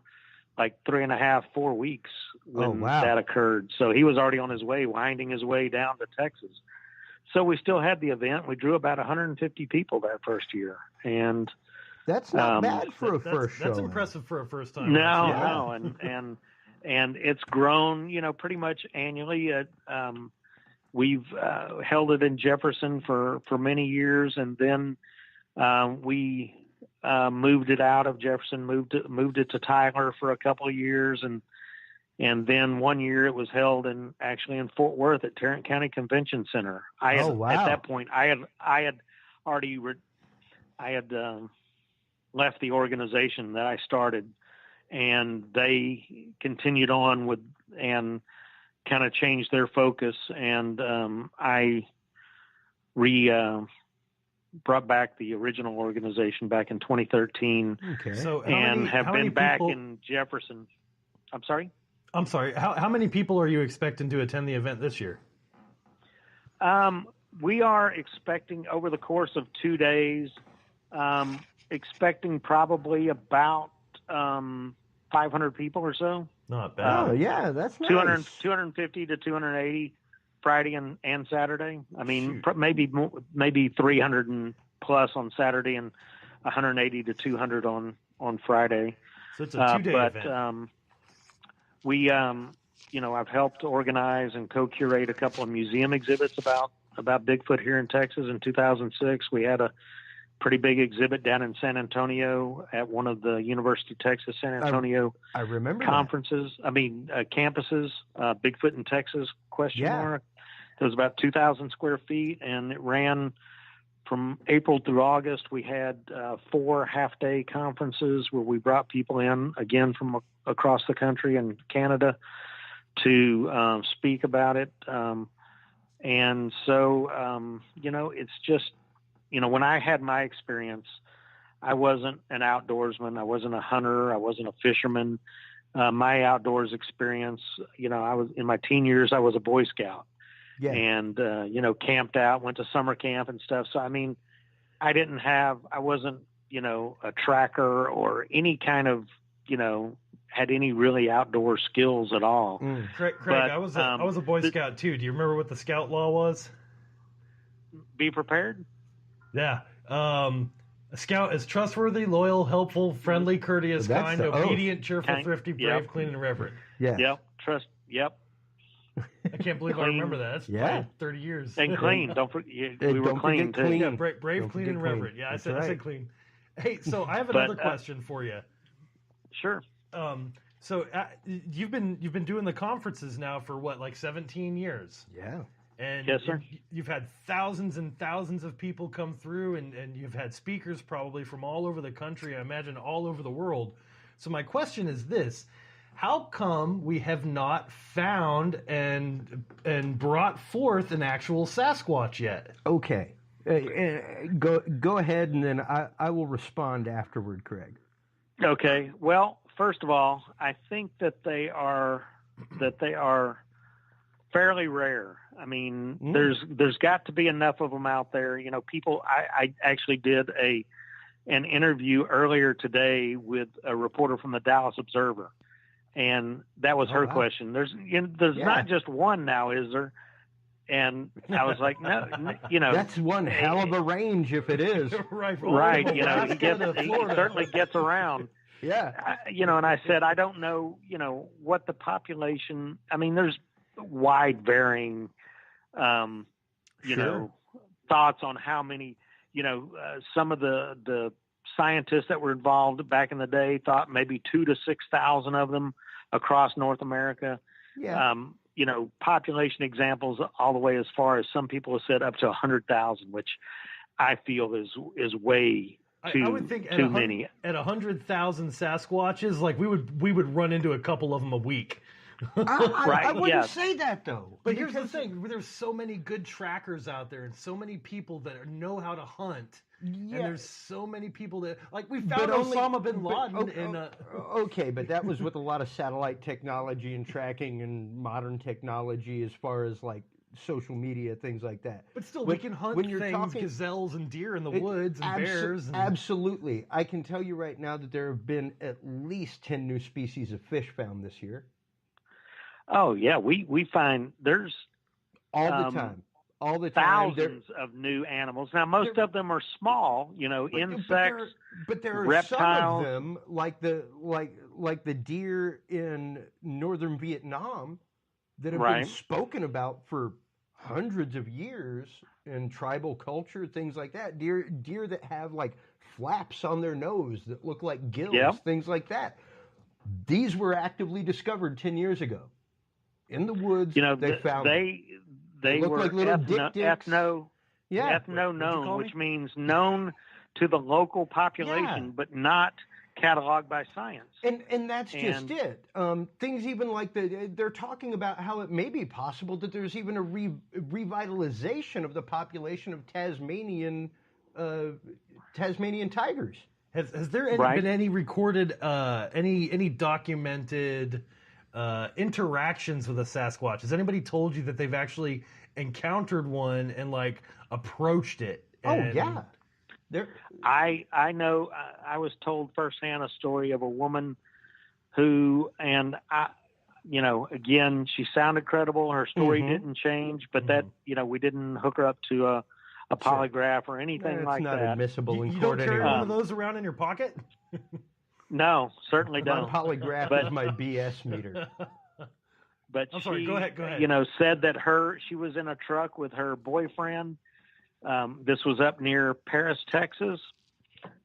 like 3.5, 4 weeks when that occurred. So he was already on his way, winding his way down to Texas. So we still had the event. We drew about 150 people that first year. And that's not bad for a first show. That's impressive for a first time. No. And it's grown, pretty much annually. We've held it in Jefferson for many years. And then we moved it out of Jefferson, moved it to Tyler for a couple of years. And then 1 year it was held in Fort Worth at Tarrant County Convention Center. At that point, I had already left the organization that I started, and they continued on with and kind of changed their focus. And I brought back the original organization back in 2013. Okay. So have been back in Jefferson. I'm sorry. How many people are you expecting to attend the event this year? We are expecting over the course of 2 days, expecting probably about 500 people or so. Not bad. That's nice. 250 to 280 Friday and Saturday. I mean, maybe 300 and plus on Saturday and 180 to 200 on Friday. So it's a 2-day event. I've helped organize and co-curate a couple of museum exhibits about Bigfoot here in Texas. In 2006, we had a pretty big exhibit down in San Antonio at one of the University of Texas San Antonio I remember conferences. Campuses, Bigfoot in Texas ? It was about 2,000 square feet, and it ran from April through August. We had 4 half-day conferences where we brought people in, again, from across the country and Canada to speak about it. And so, it's just, when I had my experience, I wasn't an outdoorsman. I wasn't a hunter. I wasn't a fisherman. My outdoors experience, I was in my teen years, I was a Boy Scout. Yeah. And, camped out, went to summer camp and stuff. So, I mean, I wasn't, a tracker or any kind of, had any really outdoor skills at all. Craig, but, I was a Boy Scout too. Do you remember what the Scout law was? Be prepared. Yeah. A Scout is trustworthy, loyal, helpful, friendly, courteous, kind, obedient, cheerful, thrifty, brave, clean, and reverent. Yeah. Yep. Yep. I can't believe I remember that. That's 30 years. And clean. Don't forget, we were clean too. Yeah, brave, clean, and reverent. Yeah, I said clean. Hey, so I have another question for you. Sure. So you've been doing the conferences now for what, like 17 years? Yeah. And yes, sir. You've had thousands and thousands of people come through, and you've had speakers probably from all over the country, I imagine all over the world. So my question is this: how come we have not found and brought forth an actual Sasquatch yet? Okay. Go ahead, and then I will respond afterward, Craig. Okay. Well, first of all, I think that they are fairly rare. I mean, there's got to be enough of them out there. People. I actually did an interview earlier today with a reporter from the Dallas Observer, and that was her question. There's not just one now, is there? And I was like, no, that's one hell of a range if it is. Right. He certainly gets around. Yeah. And I said, I don't know, what the population, I mean, there's wide varying, thoughts on how many, some of the scientists that were involved back in the day thought maybe 2,000 to 6,000 of them across North America. Yeah. Population examples all the way as far as some people have said up to 100,000, which I feel is way I would think too many. At 100,000 Sasquatches, like we would run into a couple of them a week. I wouldn't say that though. But here's the thing: there's so many good trackers out there, and so many people that know how to hunt. Yeah. And there's so many people that, like, we found Osama bin Laden. Okay, but that was with a lot of satellite technology and tracking and modern technology as far as like social media, things like that. But still, we can hunt gazelles and deer in the woods and bears. Absolutely. I can tell you right now that there have been at least 10 new species of fish found this year. Oh, yeah. We find there's all the time. All the time. Thousands of new animals. Now, most of them are small, insects, but there are reptiles. Some of them, like the deer in northern Vietnam, that have been spoken about for hundreds of years in tribal culture, things like that. Deer that have like flaps on their nose that look like gills, things like that. These were actively discovered 10 years ago in the woods. They found they were like little ethno known, which means known to the local population, but not cataloged by science. And that's just it. Things even like they're talking about how it may be possible that there's even a revitalization of the population of Tasmanian tigers. Has there been any recorded, any documented interactions with a Sasquatch? Has anybody told you that they've actually encountered one and like approached it? Yeah. I know. I was told firsthand a story of a woman who, and again, she sounded credible. Her story didn't change, but that we didn't hook her up to a polygraph or anything like that. It's not admissible in you court don't carry anyway. one of those around in your pocket? No, certainly don't. My polygraph is my BS meter. But I'm sorry, go ahead. Said that she was in a truck with her boyfriend. This was up near Paris, Texas.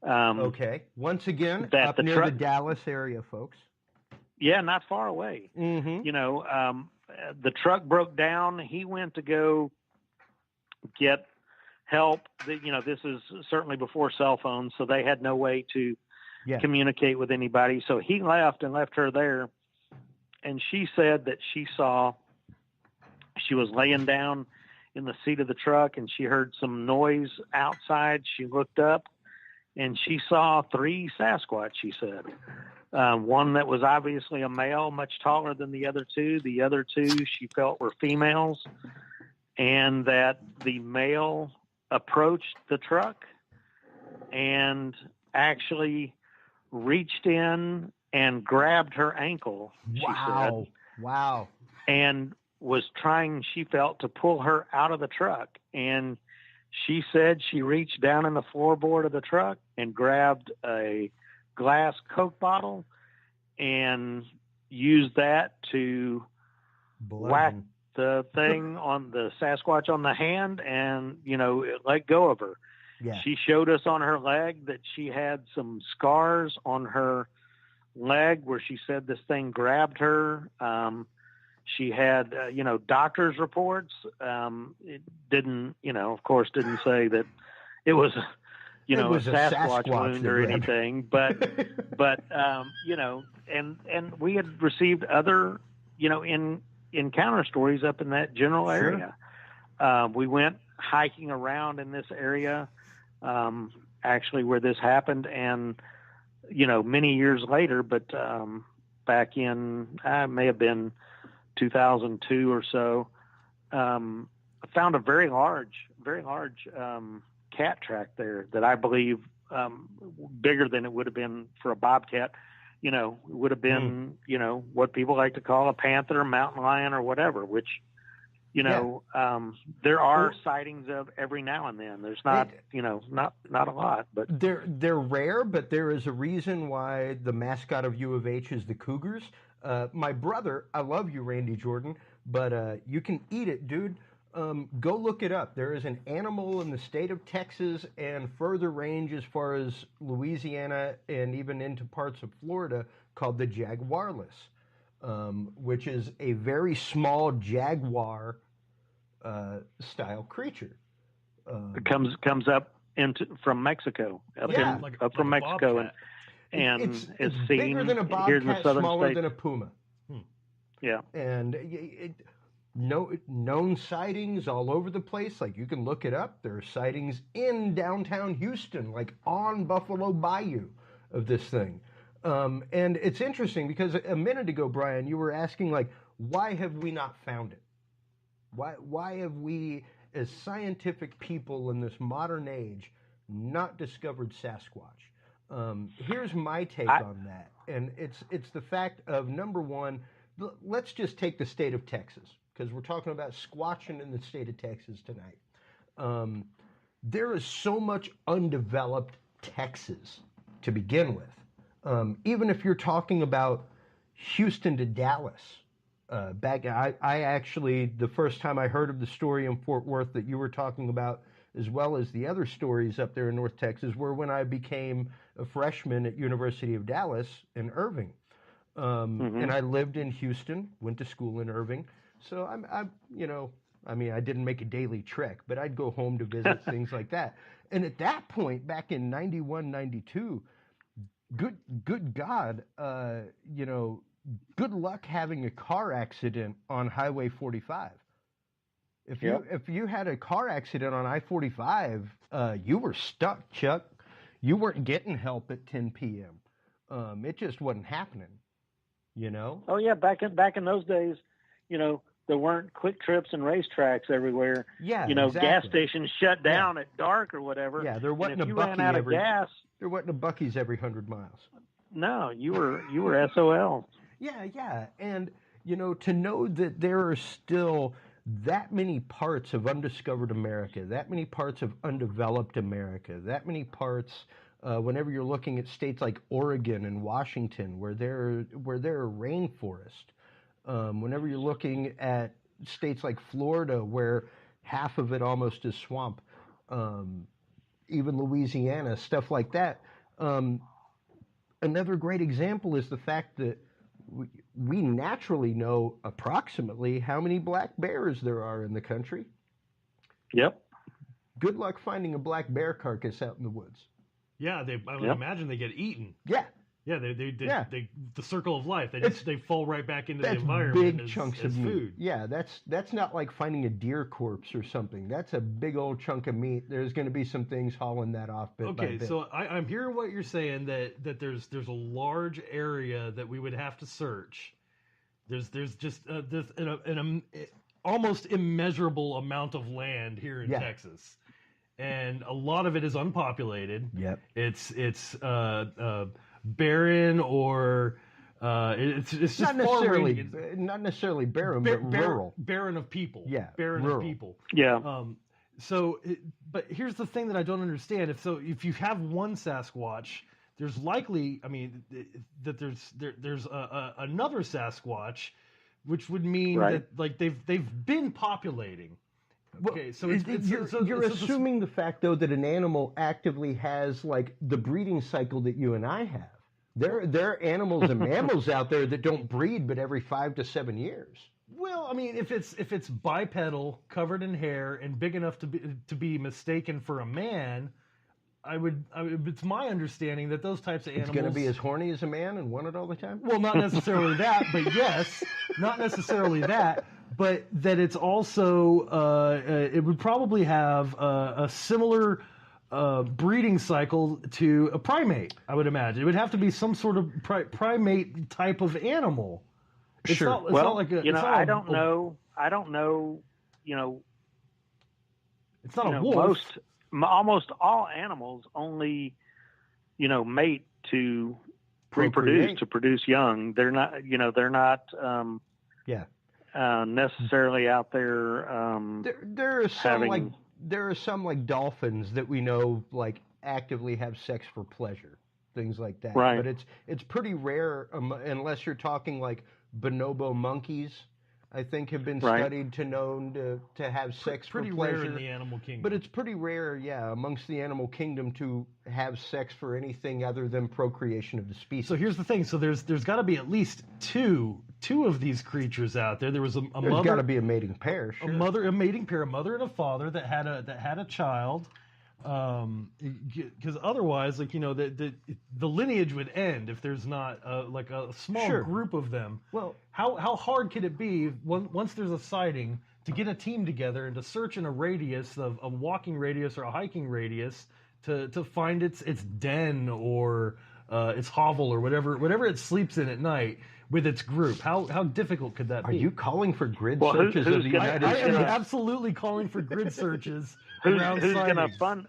Okay. Once again, up near the Dallas area, folks. Yeah, not far away. Mm-hmm. The truck broke down. He went to go get help. This is certainly before cell phones, so they had no way to communicate with anybody. So he left her there. And she said that she was laying down in the seat of the truck and she heard some noise outside. She looked up and she saw 3 Sasquatch, she said. One that was obviously a male, much taller than the other 2. The other 2 she felt were females, and that the male approached the truck and actually reached in and grabbed her ankle, she said. Wow. And was trying, she felt, to pull her out of the truck. And she said she reached down in the floorboard of the truck and grabbed a glass Coke bottle and used that to whack the thing on the Sasquatch on the hand and, let go of her. Yeah. She showed us on her leg that she had some scars on her leg where she said this thing grabbed her. She had, doctor's reports. It didn't, of course, didn't say that it was, a Sasquatch wound or anything. But, and we had received other, encounter stories up in that general area. We went hiking around in this area, actually where this happened, and many years later, but back in may have been 2002 or so, I found a very large cat track there that I believe bigger than it would have been for a bobcat. It would have been what people like to call a panther, mountain lion, or whatever, which There are sightings of every now and then. There's not a lot, but they're rare. But there is a reason why the mascot of U of H is the Cougars. My brother, I love you, Randy Jordan, but you can eat it, dude. Go look it up. There is an animal in the state of Texas and further range as far as Louisiana and even into parts of Florida called the jaguarless, which is a very small jaguar style creature. It comes up from Mexico, up from Mexico, and it's seen bigger than a bobcat, here in the southern smaller states. than a puma. Yeah, and known sightings all over the place. Like, you can look it up. There are sightings in downtown Houston, like on Buffalo Bayou, of this thing. And it's interesting because a minute ago, Brian, you were asking, like, why have we not found it? Why have we, as scientific people in this modern age, not discovered Sasquatch? Here's my take on that, and it's the fact of, number one, let's just take the state of Texas, because we're talking about squatching in the state of Texas tonight. There is so much undeveloped Texas to begin with. Even if you're talking about Houston to Dallas, I actually, the first time I heard of the story in Fort Worth that you were talking about, as well as the other stories up there in North Texas, were when I became a freshman at University of Dallas in Irving. And I lived in Houston, went to school in Irving. So I didn't make a daily trek, but I'd go home to visit, things like that. And at that point, back in 91, 92, good God, good luck having a car accident on Highway 45. If you had a car accident on I-45, you were stuck, Chuck. You weren't getting help at 10 p.m. It just wasn't happening, Oh yeah, back in those days, there weren't quick trips and racetracks everywhere. Yeah, exactly. Gas stations shut down at dark or whatever. Yeah, there wasn't a Bucky There wasn't a Bucky's every 100 miles. No, you were SOL. Yeah, and to know that there are still that many parts of undiscovered America, that many parts of undeveloped America, that many parts. Whenever you're looking at states like Oregon and Washington, where there are rainforests, whenever you're looking at states like Florida, where half of it almost is swamp, even Louisiana, stuff like that. Another great example is the fact that we naturally know approximately how many black bears there are in the country. Yep. Good luck finding a black bear carcass out in the woods. Yeah, I would imagine they get eaten. Yeah. Yeah, they the circle of life. They fall right back into the environment. Big chunks of meat. Food. Yeah, that's not like finding a deer corpse or something. That's a big old chunk of meat. There's going to be some things hauling that off bit by bit. So I'm hearing what you're saying, that there's a large area that we would have to search. There's just an almost immeasurable amount of land here in Texas. And a lot of it is unpopulated. Yep. It's barren, or it's just not necessarily barren, but rural. Barren of people. Yeah. Barren rural. of people. Yeah. But here's the thing that I don't understand. If you have one Sasquatch, there's likely, that there's another Sasquatch, which would mean that, like, they've been populating. Okay, so you're assuming the fact, though, that an animal actively has, like, the breeding cycle that you and I have. There are animals and mammals out there that don't breed but every 5 to 7 years. Well, if it's bipedal, covered in hair, and big enough to be mistaken for a man, it's my understanding that those types of animals... It's going to be as horny as a man and want it all the time? Well, not necessarily that, but yes, not necessarily that. But that it's also, it would probably have a similar breeding cycle to a primate, I would imagine. It would have to be some sort of primate type of animal. It's sure. Not like a... I don't know, it's not a wolf. Almost all animals only, mate to reproduce, to produce young. They're not, yeah. necessarily out there. There are some like dolphins that we know like actively have sex for pleasure, things like that. Right. But it's pretty rare unless you're talking like bonobo monkeys. I think have been studied to known to have sex for pleasure. Pretty rare in the animal kingdom. But it's pretty rare, amongst the animal kingdom to have sex for anything other than procreation of the species. So here's the thing. So there's got to be at least two of these creatures out there. There was a mother. There's got to be a mating pair. Sure. A mating pair, a mother and a father that had a child. Because otherwise, like, the lineage would end if there's not like a small group of them. Well, how hard could it be once there's a sighting to get a team together and to search in a radius of a walking radius or a hiking radius to find its den or its hovel or whatever it sleeps in at night with its group? How difficult could that be? Are you calling for grid searches of the United States? I am absolutely calling for grid searches. Who's going to fund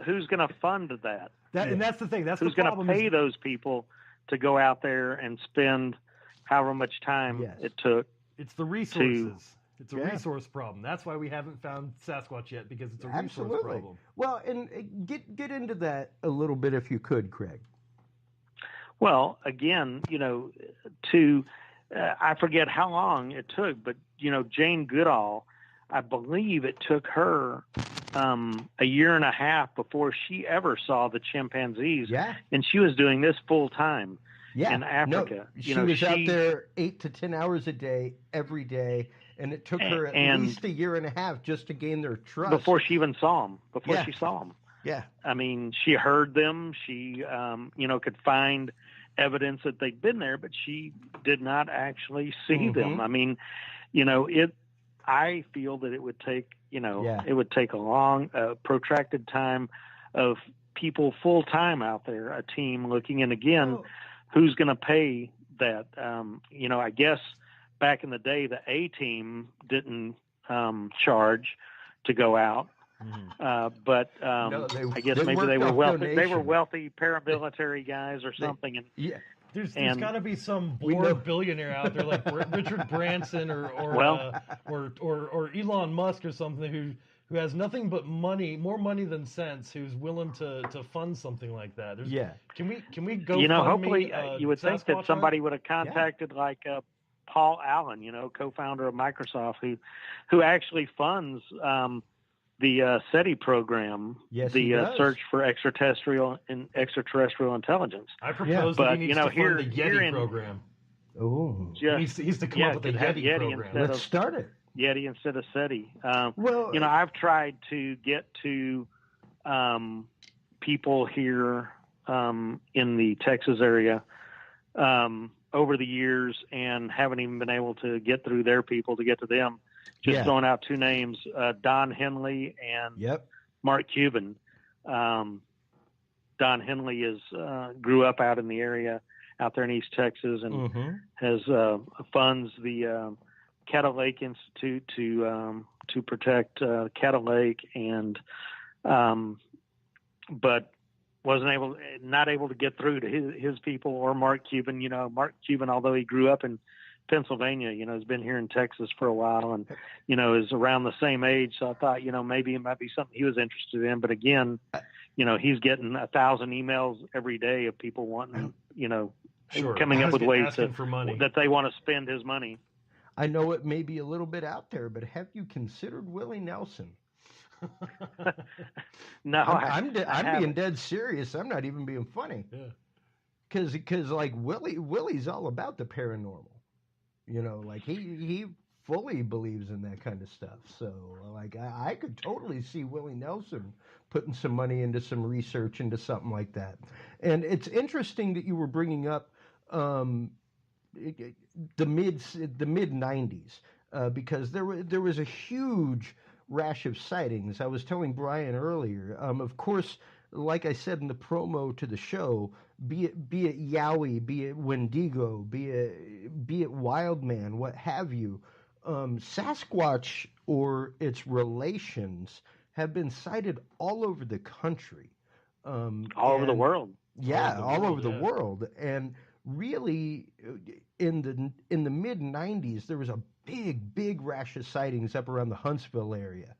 that? And that's the thing. That's who's going to pay those people to go out there and spend however much time it took. It's the resources. It's a resource problem. That's why we haven't found Sasquatch yet, because it's a resource problem. Well, and get into that a little bit if you could, Craig. Well, again, I forget how long it took, but Jane Goodall, I believe it took her a year and a half before she ever saw the chimpanzees. Yeah. And she was doing this full time in Africa. No, she was out there 8 to 10 hours a day, every day, and it took her at least a year and a half just to gain their trust. Before she even saw them. She saw them. Yeah. I mean, she heard them. She, could find evidence that they'd been there, but she did not actually see them. I mean, I feel that it would take, it would take a long, protracted time of people full time out there, a team looking. And again, who's going to pay that? I guess back in the day, the A team didn't charge to go out. But I guess maybe they were wealthy. Donation. They were wealthy paramilitary guys or something. There's got to be some bored billionaire out there like Richard Branson or Elon Musk or something who has nothing but money, more money than sense, who's willing to fund something like that. Can we go? Hopefully you would think that somebody would have contacted like Paul Allen, co-founder of Microsoft, who actually funds the SETI program, the search for extraterrestrial intelligence. I propose that he needs to fund the Yeti program. Oh, he's to come up with a Yeti program. Let's start it. Yeti instead of SETI. I've tried to get to people here in the Texas area over the years and haven't even been able to get through their people to get to them. Just throwing out two names, Don Henley and Mark Cuban. Don Henley grew up out in the area out there in East Texas and has funds the Cattle Lake Institute to protect Cattle Lake, and but not able to get through to his people or Mark Cuban. Mark Cuban, although he grew up in Pennsylvania, has been here in Texas for a while and, is around the same age. So I thought, maybe it might be something he was interested in. But again, he's getting 1,000 emails every day of people wanting, coming up with ways that they want to spend his money. I know it may be a little bit out there, but have you considered Willie Nelson? No, I'm being dead serious. I'm not even being funny. Yeah. Because like Willie's all about the paranormal. Like he fully believes in that kind of stuff. So like I could totally see Willie Nelson putting some money into some research into something like that. And it's interesting that you were bringing up the mid 90s because there was a huge rash of sightings. I was telling Brian earlier. Of course, like I said in the promo to the show, be it Yowie, be it Wendigo, be it Wildman, what have you, Sasquatch or its relations have been sighted all over the country, all over the world. Yeah, all over the world. And really, in the mid 90s, there was a big rash of sightings up around the Huntsville area.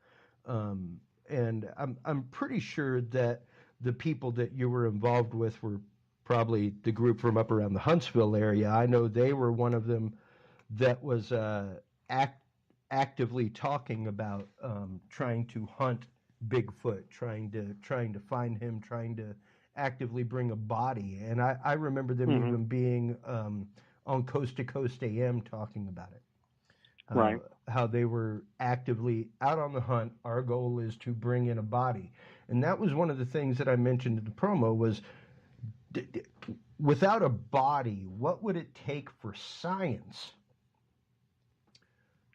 And I'm pretty sure that the people that you were involved with were probably the group from up around the Huntsville area. I know they were one of them that was actively talking about trying to hunt Bigfoot, trying to find him, trying to actively bring a body. And I remember them even being on Coast to Coast AM talking about it. Right. How they were actively out on the hunt. Our goal is to bring in a body. And that was one of the things that I mentioned in the promo was, without a body, what would it take for science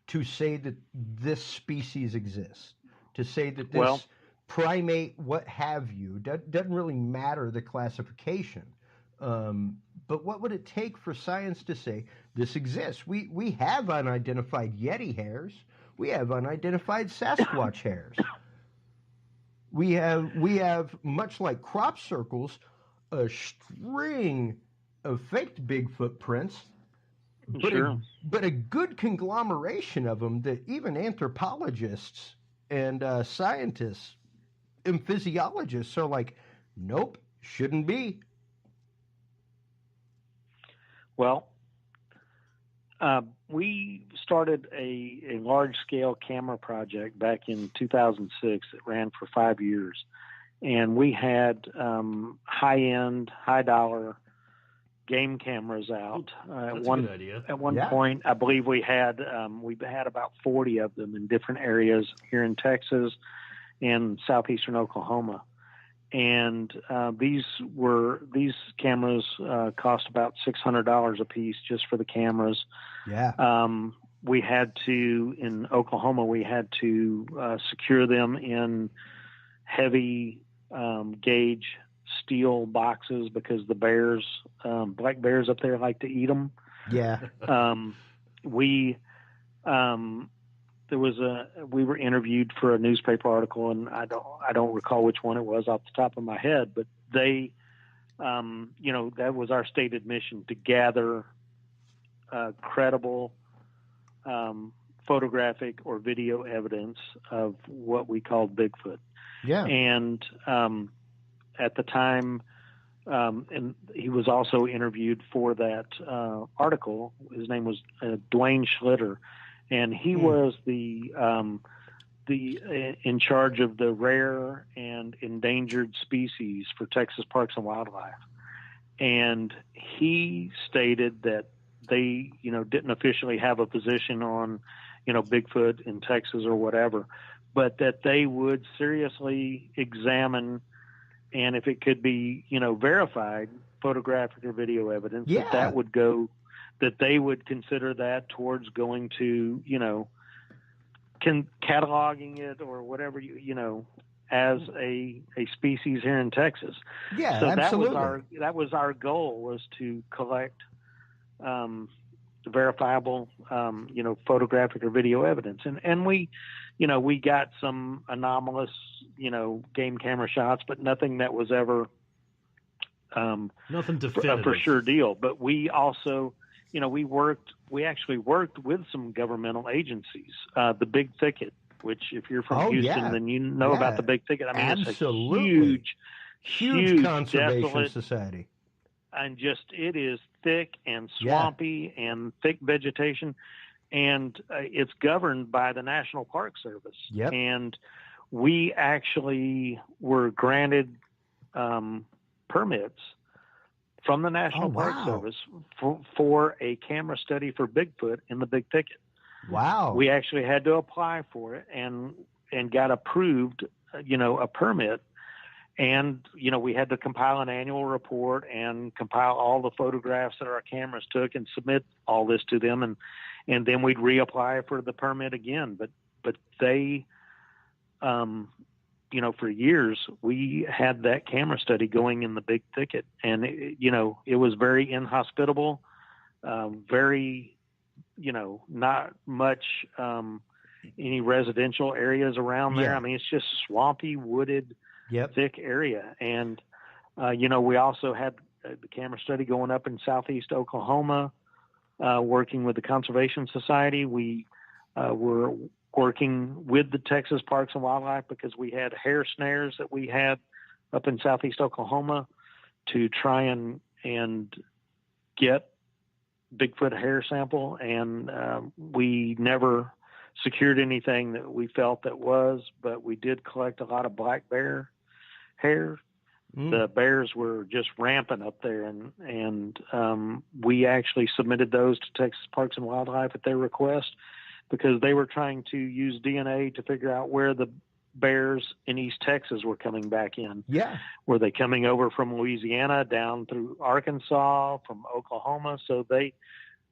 to say that this species exists? To say that this primate, what have you, doesn't really matter the classification. But what would it take for science to say this exists? We have unidentified Yeti hairs. We have unidentified Sasquatch hairs. We have, much like crop circles, a string of faked Bigfoot prints, but a good conglomeration of them that even anthropologists and scientists and physiologists are like, nope, shouldn't be. Well, we started a large-scale camera project back in 2006 that ran for 5 years. And we had high-end, high-dollar game cameras out. That's a good idea. At one point, I believe we had about 40 of them in different areas here in Texas and southeastern Oklahoma. And these cameras cost about $600 a piece just for the cameras. Yeah. We had to, in Oklahoma, secure them in heavy gauge steel boxes because the bears, black bears up there, like to eat them. Yeah. We were interviewed for a newspaper article, and I don't recall which one it was off the top of my head, but they, that was our stated mission, to gather credible photographic or video evidence of what we called Bigfoot. Yeah. And at the time, and he was also interviewed for that article. His name was Dwayne Schlitter, and he was the in charge of the rare and endangered species for Texas Parks and Wildlife. And he stated that they, didn't officially have a position on, Bigfoot in Texas or whatever, but that they would seriously examine, and if it could be, verified, photographic or video evidence, that would go, that they would consider that towards going to, cataloging it or whatever, as a species here in Texas. Yeah, so absolutely. that was our goal, was to collect verifiable, photographic or video evidence. And we, we got some anomalous, game camera shots, but nothing that was ever nothing definitive. A for sure deal. But we also, we actually worked with some governmental agencies, the Big Thicket, which if you're from Houston, then you know about the Big Thicket. I mean, absolutely. It's a huge conservation desolate, society. And it is thick and swampy and thick vegetation. And it's governed by the National Park Service. Yep. And we actually were granted permits from the National Park Service for a camera study for Bigfoot in the Big Thicket. Wow. We actually had to apply for it and got approved, a permit. And, we had to compile an annual report and compile all the photographs that our cameras took and submit all this to them. And then we'd reapply for the permit again. But they, for years, we had that camera study going in the Big Thicket. And, it was very inhospitable, very, not much any residential areas around there. I mean, it's just swampy, wooded, thick area. And, we also had the camera study going up in southeast Oklahoma, working with the Conservation Society. We were working with the Texas Parks and Wildlife because we had hare snares that we had up in southeast Oklahoma to try and get Bigfoot hair sample, and we never secured anything that we felt that was, but we did collect a lot of black bear hair. The bears were just rampant up there, and we actually submitted those to Texas Parks and Wildlife at their request because they were trying to use DNA to figure out where the bears in East Texas were coming back in. Yeah. Were they coming over from Louisiana down through Arkansas, from Oklahoma? So they,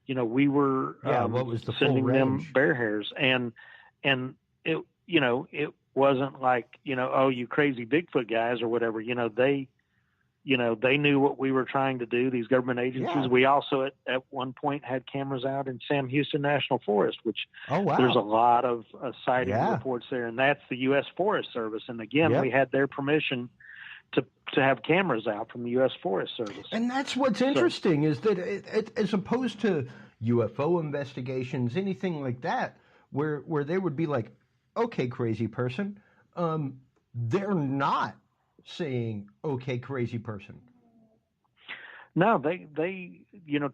we were what was the sending full them range? bear hairs, and it, it wasn't like, oh, you crazy Bigfoot guys or whatever. They knew what we were trying to do, these government agencies. Yeah. We also at one point had cameras out in Sam Houston National Forest, which wow. there's a lot of sighting Yeah. reports there, and that's the U.S. Forest Service. And again, we had their permission to have cameras out from the U.S. Forest Service. And that's what's interesting is that as opposed to UFO investigations, anything like that, where they would be like, okay, crazy person, they're not saying, okay, crazy person. No, they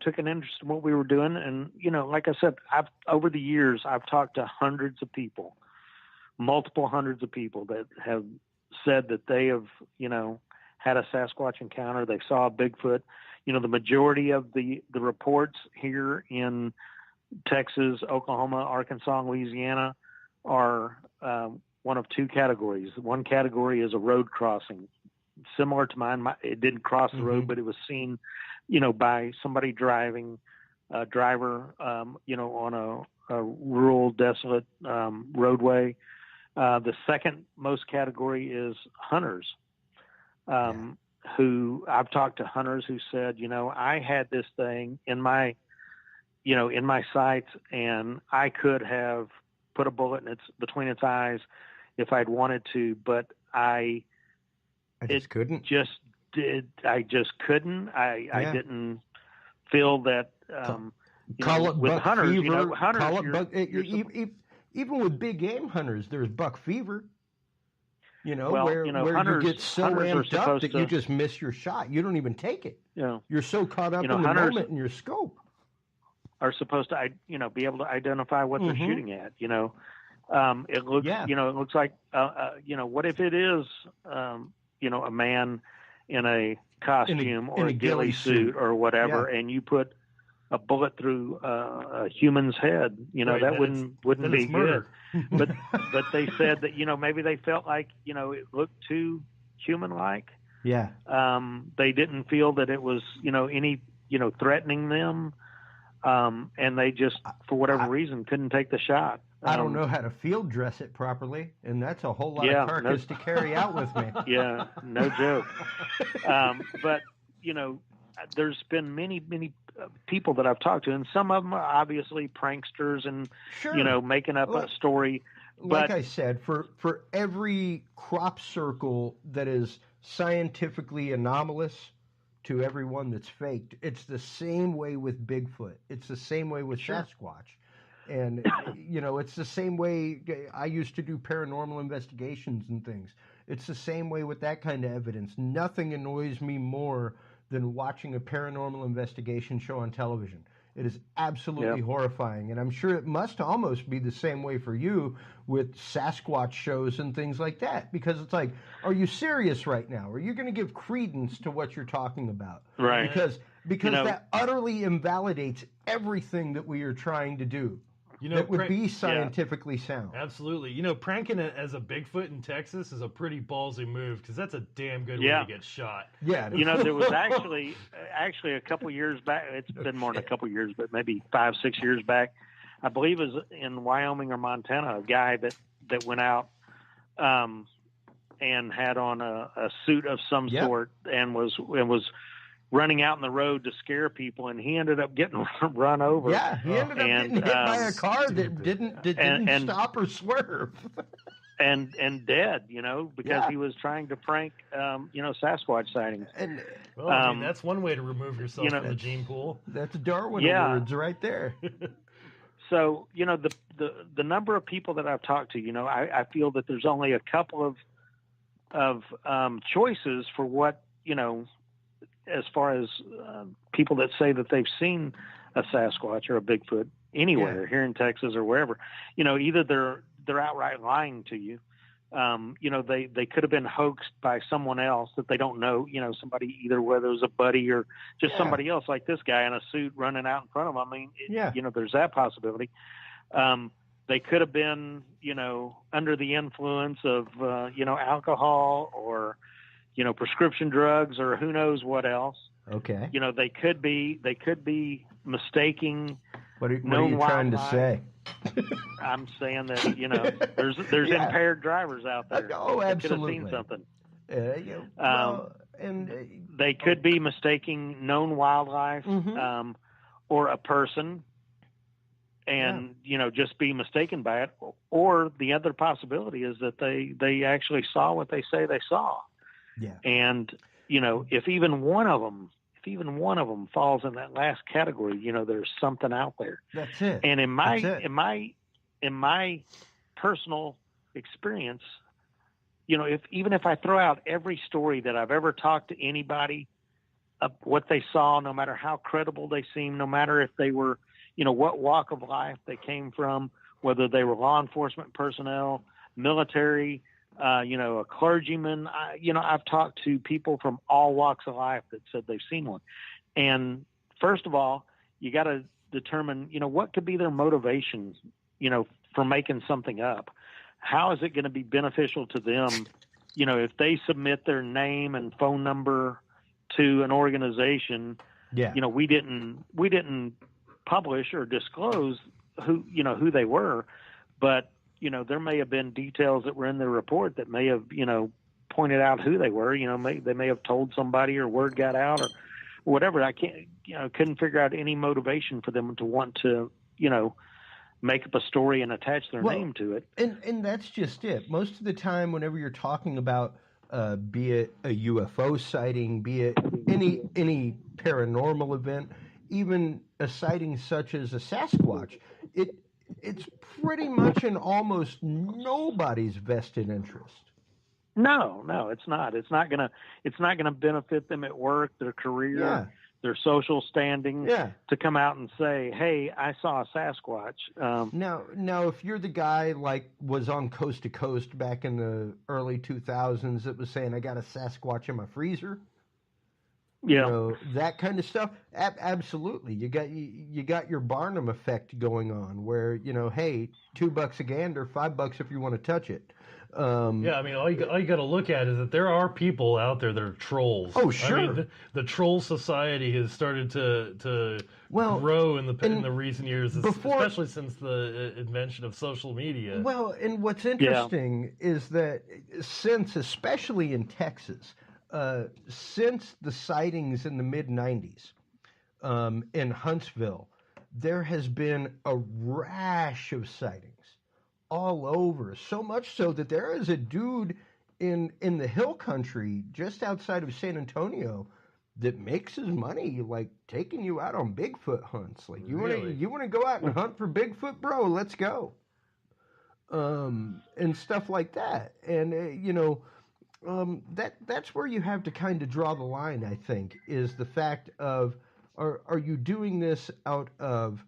took an interest in what we were doing. And, like I said, over the years, I've talked to hundreds of people, multiple hundreds of people that have said that they have, had a Sasquatch encounter. They saw a Bigfoot. The majority of the reports here in Texas, Oklahoma, Arkansas, and Louisiana are one of two categories. One category is a road crossing, similar to mine. It didn't cross the road, but it was seen, by somebody driving, a driver, on a rural, desolate roadway. The second most category is hunters, who I've talked to hunters who said, I had this thing in my sights, and I could have put a bullet between its eyes if I'd wanted to, but I just couldn't. I just couldn't. I didn't feel that. Call it with buck hunters, fever. hunters, Call it even with big game hunters, there's buck fever. Where hunters, you get so ramped up that you just miss your shot. You don't even take it. You're so caught up in the moment in your scope. Are supposed to, be able to identify what they're shooting at. It looks, it looks like, what if it is, a man in a costume or a ghillie suit or whatever, and you put a bullet through a human's head, that wouldn't be good. but they said that, maybe they felt like, it looked too human-like. Yeah. They didn't feel that it was, any, threatening them. And they just, for whatever reason, couldn't take the shot. I don't know how to field dress it properly, and that's a whole lot of carcass to carry out with me. Yeah, no joke. But, there's been many people that I've talked to, and some of them are obviously pranksters and, making up a story. Like I said, for every crop circle that is scientifically anomalous to everyone that's faked, it's the same way with Bigfoot. It's the same way with Sasquatch. And, it's the same way I used to do paranormal investigations and things. It's the same way with that kind of evidence. Nothing annoys me more than watching a paranormal investigation show on television. It is absolutely horrifying. And I'm sure it must almost be the same way for you with Sasquatch shows and things like that. Because it's like, are you serious right now? Are you going to give credence to what you're talking about? Right. Because that utterly invalidates everything that we are trying to do. That would be scientifically sound. Absolutely. Pranking it as a Bigfoot in Texas is a pretty ballsy move because that's a damn good way to get shot. Yeah. There was actually a couple years back. It's been more than a couple years, but maybe 5-6 years back. I believe it was in Wyoming or Montana. A guy that went out and had on a suit of some sort and was running out in the road to scare people, and he ended up getting run over. Yeah, he ended up getting hit by a car that didn't stop or swerve. and dead, because he was trying to prank, Sasquatch sightings. And well, I mean, that's one way to remove yourself from the gene pool. That's Darwin awards right there. So, the number of people that I've talked to, I feel that there's only a couple of choices for what, as far as people that say that they've seen a Sasquatch or a Bigfoot anywhere here in Texas or wherever. Either they're outright lying to you. They could have been hoaxed by someone else that they don't know, somebody, either whether it was a buddy or just somebody else, like this guy in a suit running out in front of them. I mean, there's that possibility. They could have been, under the influence of, alcohol or, prescription drugs or who knows what else. Okay. They could be mistaking. What are you trying to say? I'm saying that, there's impaired drivers out there. Oh, absolutely. That could have seen something. They could be mistaking known wildlife, or a person, and just be mistaken by it. Or the other possibility is that they actually saw what they say they saw. Yeah. And if even one of them falls in that last category, there's something out there. That's it. And in my personal experience, if I throw out every story that I've ever talked to anybody of what they saw, no matter how credible they seem, no matter if they were, what walk of life they came from, whether they were law enforcement personnel, military, a clergyman, I've talked to people from all walks of life that said they've seen one. And first of all, you got to determine, what could be their motivation, for making something up. How is it going to be beneficial to them? If they submit their name and phone number to an organization, we didn't publish or disclose who they were, but there may have been details that were in their report that may have, pointed out who they were. They may have told somebody, or word got out, or whatever. I couldn't figure out any motivation for them to want to, make up a story and attach their name to it. And that's just it. Most of the time, whenever you're talking about, be it a UFO sighting, be it any paranormal event, even a sighting such as a Sasquatch, it's pretty much in almost nobody's vested interest. No, it's not. It's not gonna benefit them at work, their career, their social standing, to come out and say, "Hey, I saw a Sasquatch." Now, if you're the guy like was on Coast to Coast back in the early 2000s that was saying, "I got a Sasquatch in my freezer," that kind of stuff. Absolutely, you got your Barnum effect going on, where hey, $2 a gander, $5 if you want to touch it. I mean, all you got to look at is that there are people out there that are trolls. Oh, sure. I mean, the troll society has started to grow in the recent years, especially since the invention of social media. Well, and what's interesting is that especially in Texas, since the sightings in the mid-'90s in Huntsville, there has been a rash of sightings all over, so much so that there is a dude in the hill country just outside of San Antonio that makes his money like taking you out on Bigfoot hunts. Like, you want to go out and hunt for Bigfoot, bro? Let's go. And stuff like that. And that's where you have to kind of draw the line, I think, is the fact of are you doing this out of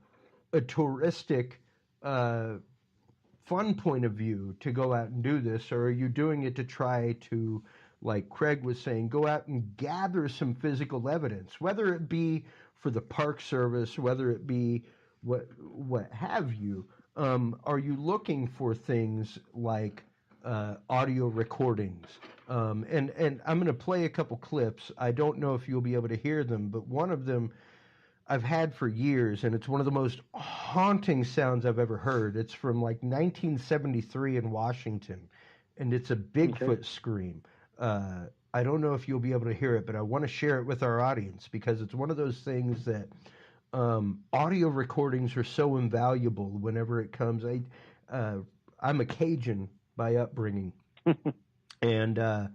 a touristic fun point of view to go out and do this, or are you doing it to try to, like Craig was saying, go out and gather some physical evidence, whether it be for the Park Service, whether it be what have you? Are you looking for things like audio recordings? And I'm going to play a couple clips. I don't know if you'll be able to hear them, but one of them I've had for years, and it's one of the most haunting sounds I've ever heard. It's from like 1973 in Washington, and it's a Bigfoot scream. I don't know if you'll be able to hear it, but I want to share it with our audience because it's one of those things that audio recordings are so invaluable whenever it comes. I'm a Cajun by upbringing. And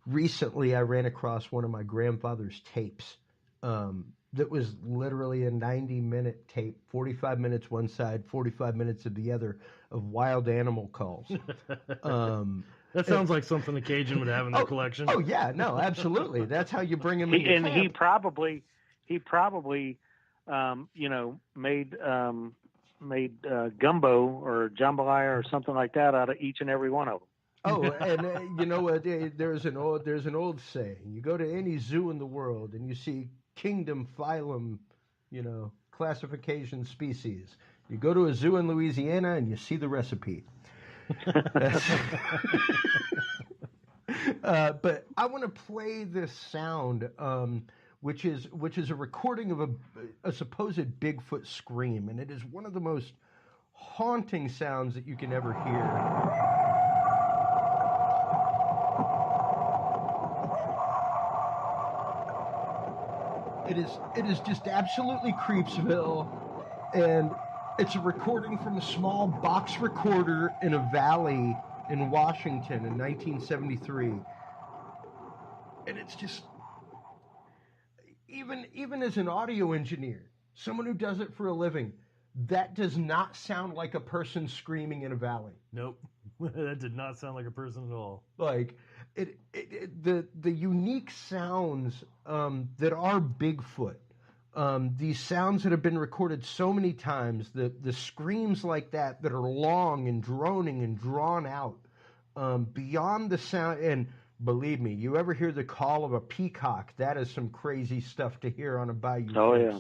recently I ran across one of my grandfather's tapes that was literally a 90-minute tape, 45 minutes one side, 45 minutes of the other, of wild animal calls. That sounds like something a Cajun would have in their collection. Oh yeah, no, absolutely. That's how you bring him in. And he probably, made gumbo or jambalaya or something like that out of each and every one of them. Oh, and you know what? There's an old saying. You go to any zoo in the world and you see kingdom, phylum, classification, species. You go to a zoo in Louisiana and you see the recipe. But I want to play this sound, which is a recording of a supposed Bigfoot scream, and it is one of the most haunting sounds that you can ever hear. It is just absolutely Creepsville, and it's a recording from a small box recorder in a valley in Washington in 1973. And it's just, even as an audio engineer, someone who does it for a living, that does not sound like a person screaming in a valley. Nope. That did not sound like a person at all. Like, the unique sounds that are Bigfoot, these sounds that have been recorded so many times, the screams like that are long and droning and drawn out, beyond the sound. And believe me, you ever hear the call of a peacock? That is some crazy stuff to hear on a bayou. Oh, yeah.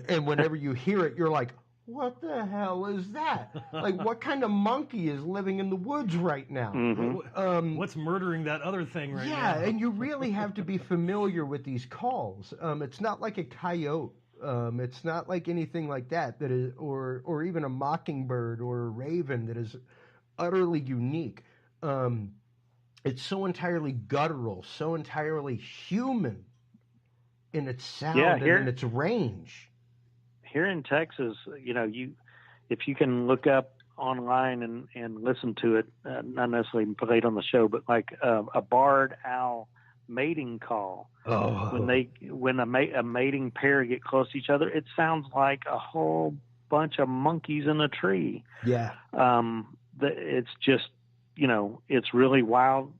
And whenever you hear it, you're like, what the hell is that? Like, what kind of monkey is living in the woods right now? Mm-hmm. What's murdering that other thing right now? Yeah, and you really have to be familiar with these calls. It's not like a coyote. It's not like anything like that is, or even a mockingbird or a raven that is utterly unique. It's so entirely guttural, so entirely human in its sound and in its range. Here in Texas, if you can look up online and listen to it, not necessarily play it on the show, but like a barred owl mating call. Oh. When a mating pair get close to each other, it sounds like a whole bunch of monkeys in a tree. Yeah. It's just, it's really wild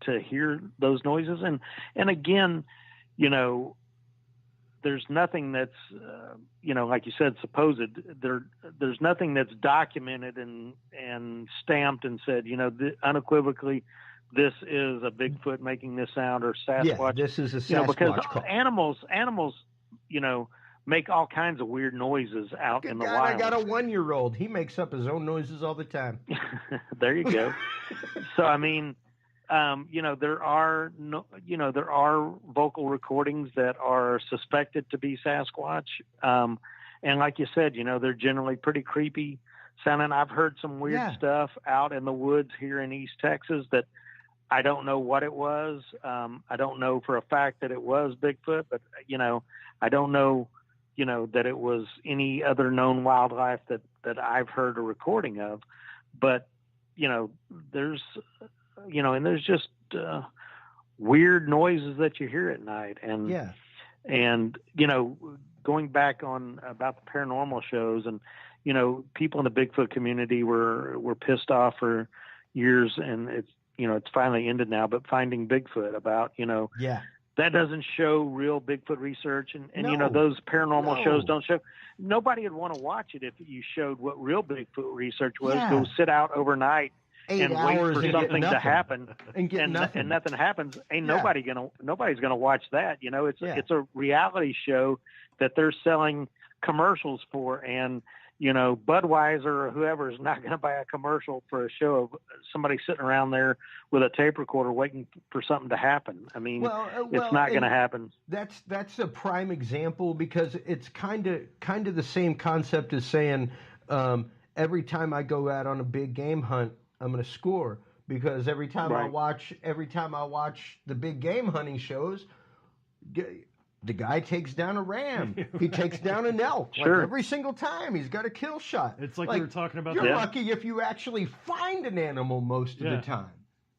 to hear those noises. And again, there's nothing that's, like you said, supposed. There's nothing that's documented and stamped and said, unequivocally, this is a Bigfoot making this sound, or Sasquatch. Yeah, this is a Sasquatch because call. Animals, make all kinds of weird noises out in the wild. I got a 1-year-old. He makes up his own noises all the time. There you go. So, I mean, there are vocal recordings that are suspected to be Sasquatch. And like you said, they're generally pretty creepy sounding. I've heard some weird stuff out in the woods here in East Texas that I don't know what it was. I don't know for a fact that it was Bigfoot, but, I don't know, that it was any other known wildlife that I've heard a recording of. But, there's just weird noises that you hear at night. And going back on about the paranormal shows, and, people in the Bigfoot community were pissed off for years, and it's finally ended now, but finding Bigfoot about, that doesn't show real Bigfoot research. And those paranormal shows don't show. Nobody would want to watch it if you showed what real Bigfoot research was. Yeah. Go sit out overnight 8 and wait hours for and something get to nothing. happen, And nothing happens. Nobody's gonna watch that. It's a reality show that they're selling commercials for, and Budweiser or whoever is not going to buy a commercial for a show of somebody sitting around there with a tape recorder waiting for something to happen. I mean, it's not going to happen. That's a prime example, because it's kind of the same concept as saying, every time I go out on a big game hunt, I'm going to score, because every time I watch the big game hunting shows, The guy takes down a ram. He takes down an elk. Sure. Like every single time, he's got a kill shot. It's like we were talking about. You're lucky if you actually find an animal most of the time.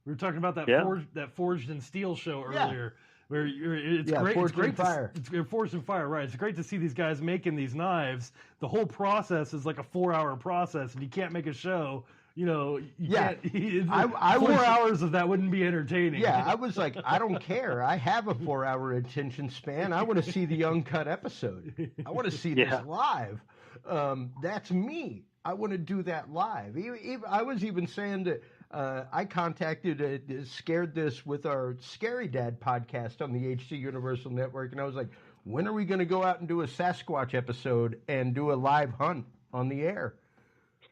We were talking about that Forged in Steel show earlier, where it's great. Forged in Fire. It's Forged in Fire, right? It's great to see these guys making these knives. The whole process is like a 4-hour process, and you can't make a show. You can't. 4 hours of that wouldn't be entertaining. Yeah, I was like, I don't care. I have a 4-hour attention span. I want to see the uncut episode. I want to see this live. That's me. I want to do that live. I was even saying that I contacted Scared This with our Scary Dad podcast on the HC Universal Network, and I was like, when are we going to go out and do a Sasquatch episode and do a live hunt on the air?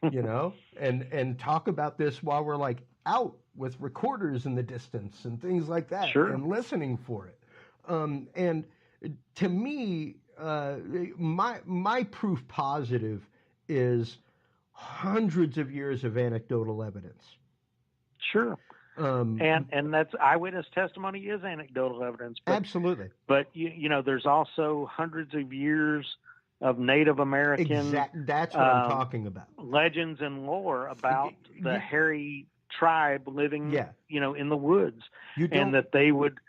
And talk about this while we're like out with recorders in the distance and things like that, and listening for it. And to me, my proof positive is hundreds of years of anecdotal evidence. Sure. And that's eyewitness testimony is anecdotal evidence. But, absolutely. But there's also hundreds of years of Native American. That's what I'm talking about. Legends and lore about the hairy tribe living, in the woods, and that they would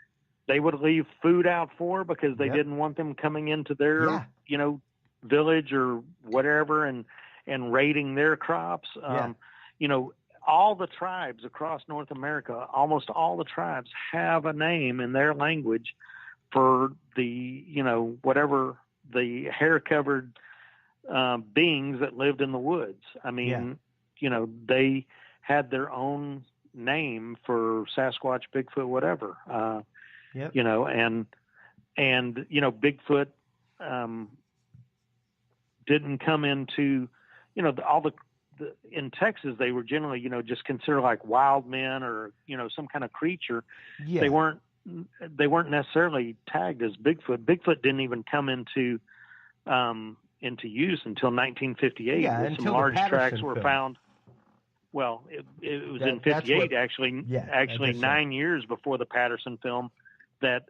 leave food out for because they didn't want them coming into their, village or whatever and raiding their crops. All the tribes across North America, almost all the tribes have a name in their language for the, whatever the hair-covered beings that lived in the woods. I mean, they had their own name for Sasquatch, Bigfoot, whatever. Bigfoot didn't come into, all the in Texas, they were generally, just considered like wild men or, some kind of creature. Yeah. They weren't necessarily tagged as Bigfoot. Bigfoot didn't even come into use until 1958. Yeah, some large tracks were found. Well, it was in 58, actually 9 years before the Patterson film, that,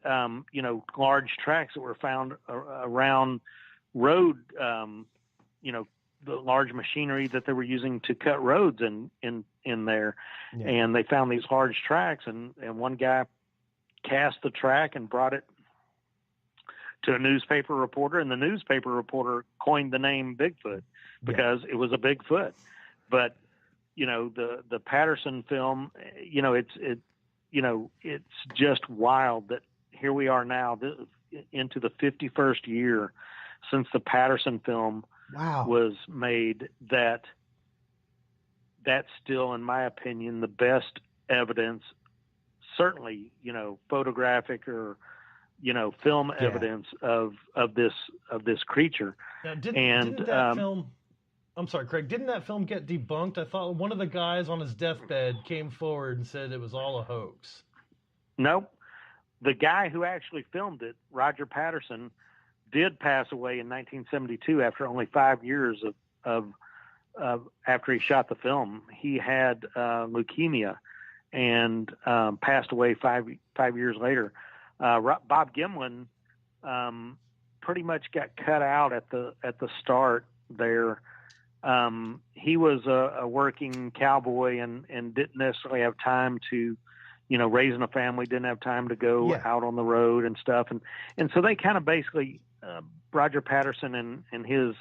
large tracks that were found around road, the large machinery that they were using to cut roads in there. Yeah. And they found these large tracks, and one guy cast the track and brought it to a newspaper reporter, and the newspaper reporter coined the name Bigfoot because it was a Bigfoot. But the Patterson film, it's just wild that here we are now into the 51st year since the Patterson film was made. That's still, in my opinion, the best evidence, certainly, photographic or, film evidence of this creature. Now, didn't that film, I'm sorry, Craig, didn't that film get debunked? I thought one of the guys on his deathbed came forward and said it was all a hoax. Nope. The guy who actually filmed it, Roger Patterson, did pass away in 1972 after only 5 years of after he shot the film. He had leukemia and passed away 5 years later. Bob Gimlin pretty much got cut out at the start there. He was a working cowboy and didn't necessarily have time to, raising a family, didn't have time to go out on the road and stuff. And so they kind of basically, Roger Patterson and his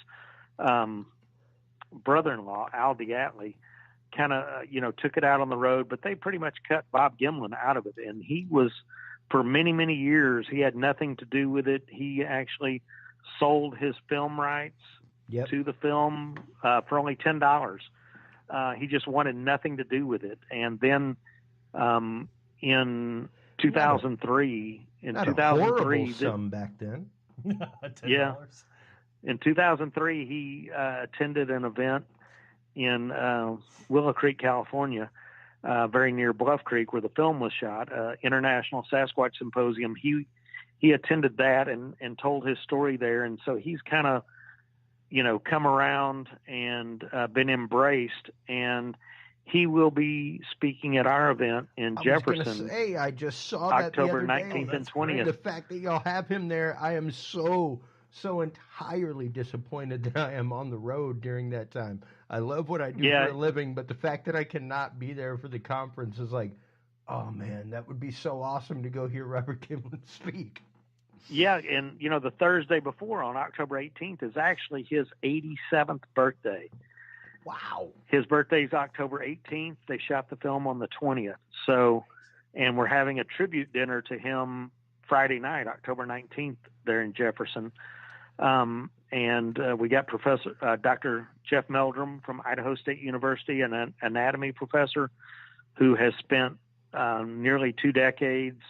brother-in-law, Al DeAtley, kind of, took it out on the road, but they pretty much cut Bob Gimlin out of it. And he was, for many, many years, he had nothing to do with it. He actually sold his film rights to the film for only $10. He just wanted nothing to do with it. And then in 2003, sum back then. $10. In 2003, he attended an event in Willow Creek, California, very near Bluff Creek, where the film was shot. International Sasquatch Symposium. He attended that and told his story there, and so he's kind of, come around and been embraced. And he will be speaking at our event in Jefferson. I was going to say, I just saw that October the other 19th day. and 20th. The fact that y'all have him there, I am so entirely disappointed that I am on the road during that time. I love what I do for a living, but the fact that I cannot be there for the conference is like, oh man, that would be so awesome to go hear Robert Kimlin speak. Yeah, and the Thursday before, on October 18th, is actually his 87th birthday. Wow. His birthday's October 18th. They shot the film on the 20th. So, and we're having a tribute dinner to him Friday night, October 19th, there in Jefferson. And we got Dr. Jeff Meldrum from Idaho State University, an anatomy professor who has spent nearly 2 decades,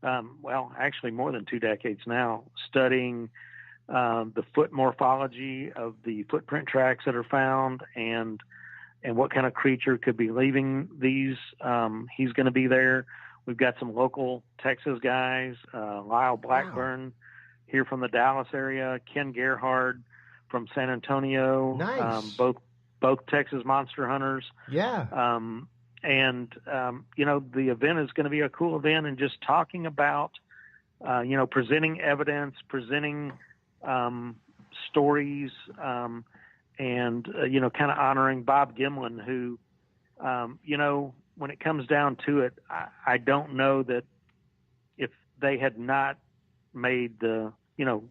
well, actually more than 2 decades now, studying the foot morphology of the footprint tracks that are found and what kind of creature could be leaving these. He's going to be there. We've got some local Texas guys, Lyle Blackburn here from the Dallas area, Ken Gerhard from San Antonio, nice. Both Texas monster hunters. Yeah. The event is going to be a cool event, and just talking about, presenting evidence, presenting stories, and kind of honoring Bob Gimlin, who, when it comes down to it, I don't know that if they had not made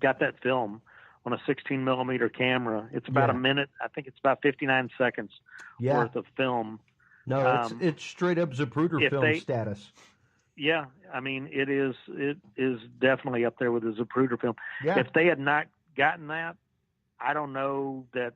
got that film on a 16 millimeter camera, it's about a minute. I think it's about 59 seconds worth of film. No, it's straight up Zapruder film status. Yeah, I mean, it is definitely up there with the Zapruder film. Yeah. If they had not gotten that, I don't know that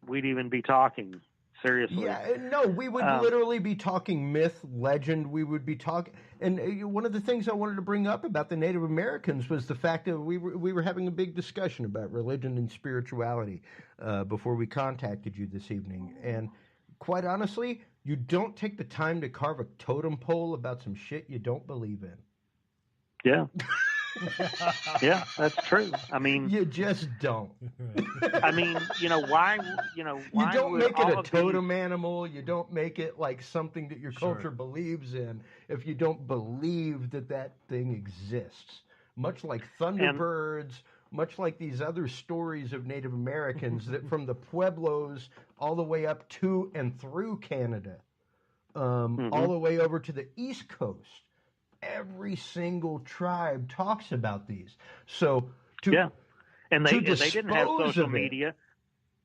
we'd even be talking seriously. Yeah, no, we would literally be talking myth, legend. We would be talking, and one of the things I wanted to bring up about the Native Americans was the fact that we were having a big discussion about religion and spirituality before we contacted you this evening, and quite honestly, you don't take the time to carve a totem pole about some shit you don't believe in. Yeah. Yeah, that's true. I mean, you just don't. I mean, why you don't make it a totem animal. You don't make it like something that your culture believes in if you don't believe that thing exists. Much like Thunderbirds, much like these other stories of Native Americans that from the Pueblos all the way up to and through Canada, all the way over to the East Coast. Every single tribe talks about these. So and they didn't have social media.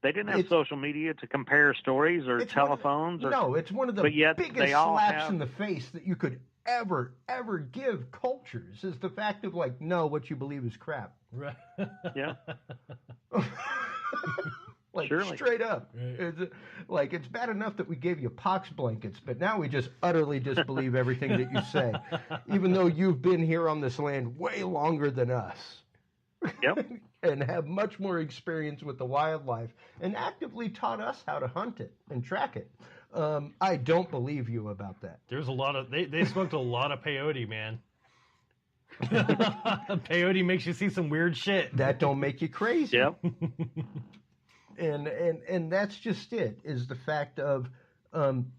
They didn't have social media to compare stories or telephones. It's one of the biggest slaps in the face that you could ever give cultures is the fact of like, no, what you believe is crap. Right. Yeah. Like Surely. Straight up. Right. It's bad enough that we gave you pox blankets, but now we just utterly disbelieve everything that you say, even though you've been here on this land way longer than us. Yep. And have much more experience with the wildlife and actively taught us how to hunt it and track it. I don't believe you about that. There's a lot of they smoked a lot of peyote, man. Peyote makes you see some weird shit. That don't make you crazy. Yep. And that's just it, is the fact of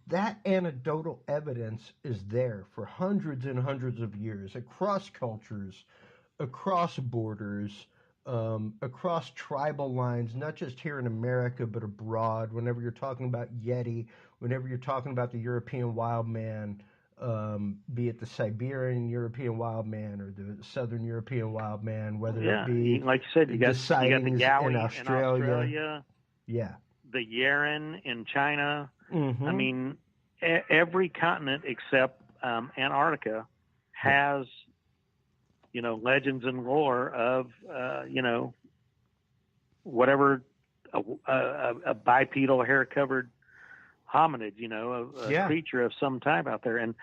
that anecdotal evidence is there for hundreds and hundreds of years across cultures, across borders, across tribal lines, not just here in America, but abroad. Whenever you're talking about Yeti, whenever you're talking about the European wild man, be it the Siberian European wild man or the Southern European wild man, whether it be, like you said, you got the Yowie in Australia. Yeah. The Yeren in China. Mm-hmm. I mean, every continent except Antarctica has, legends and lore of, whatever, a bipedal hair-covered hominid, a creature of some type out there. And,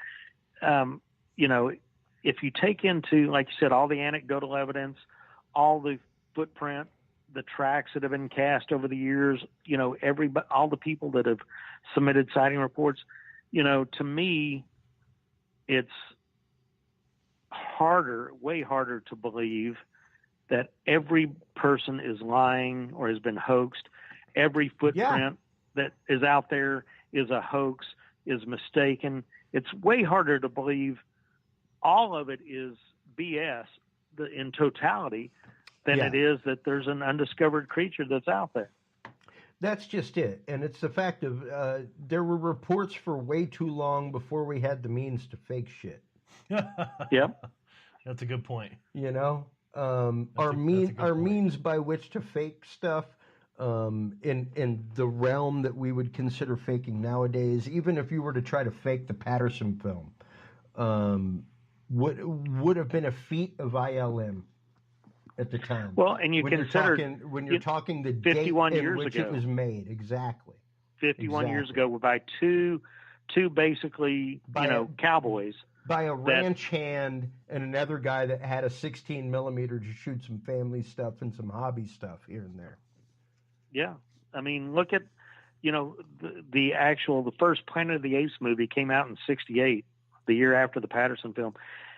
if you take into, like you said, all the anecdotal evidence, all the footprint, the tracks that have been cast over the years, all the people that have submitted sighting reports, to me, it's way harder to believe that every person is lying or has been hoaxed. Every footprint that is out there is a hoax. is mistaken. It's way harder to believe all of it is BS in totality than it is that there's an undiscovered creature that's out there. That's just it. And it's the fact of there were reports for way too long before we had the means to fake shit. Yep. That's a good point. You know, our means by which to fake stuff in the realm that we would consider faking nowadays, even if you were to try to fake the Patterson film, would have been a feat of ILM at the time. Well, and you consider when you're talking the 51 date in years which ago. it was made, exactly. 51 years ago, by two basically, cowboys. By a ranch hand and another guy that had a 16 millimeter to shoot some family stuff and some hobby stuff here and there. Yeah. I mean, look at, the first Planet of the Apes movie came out in 1968, the year after the Patterson film.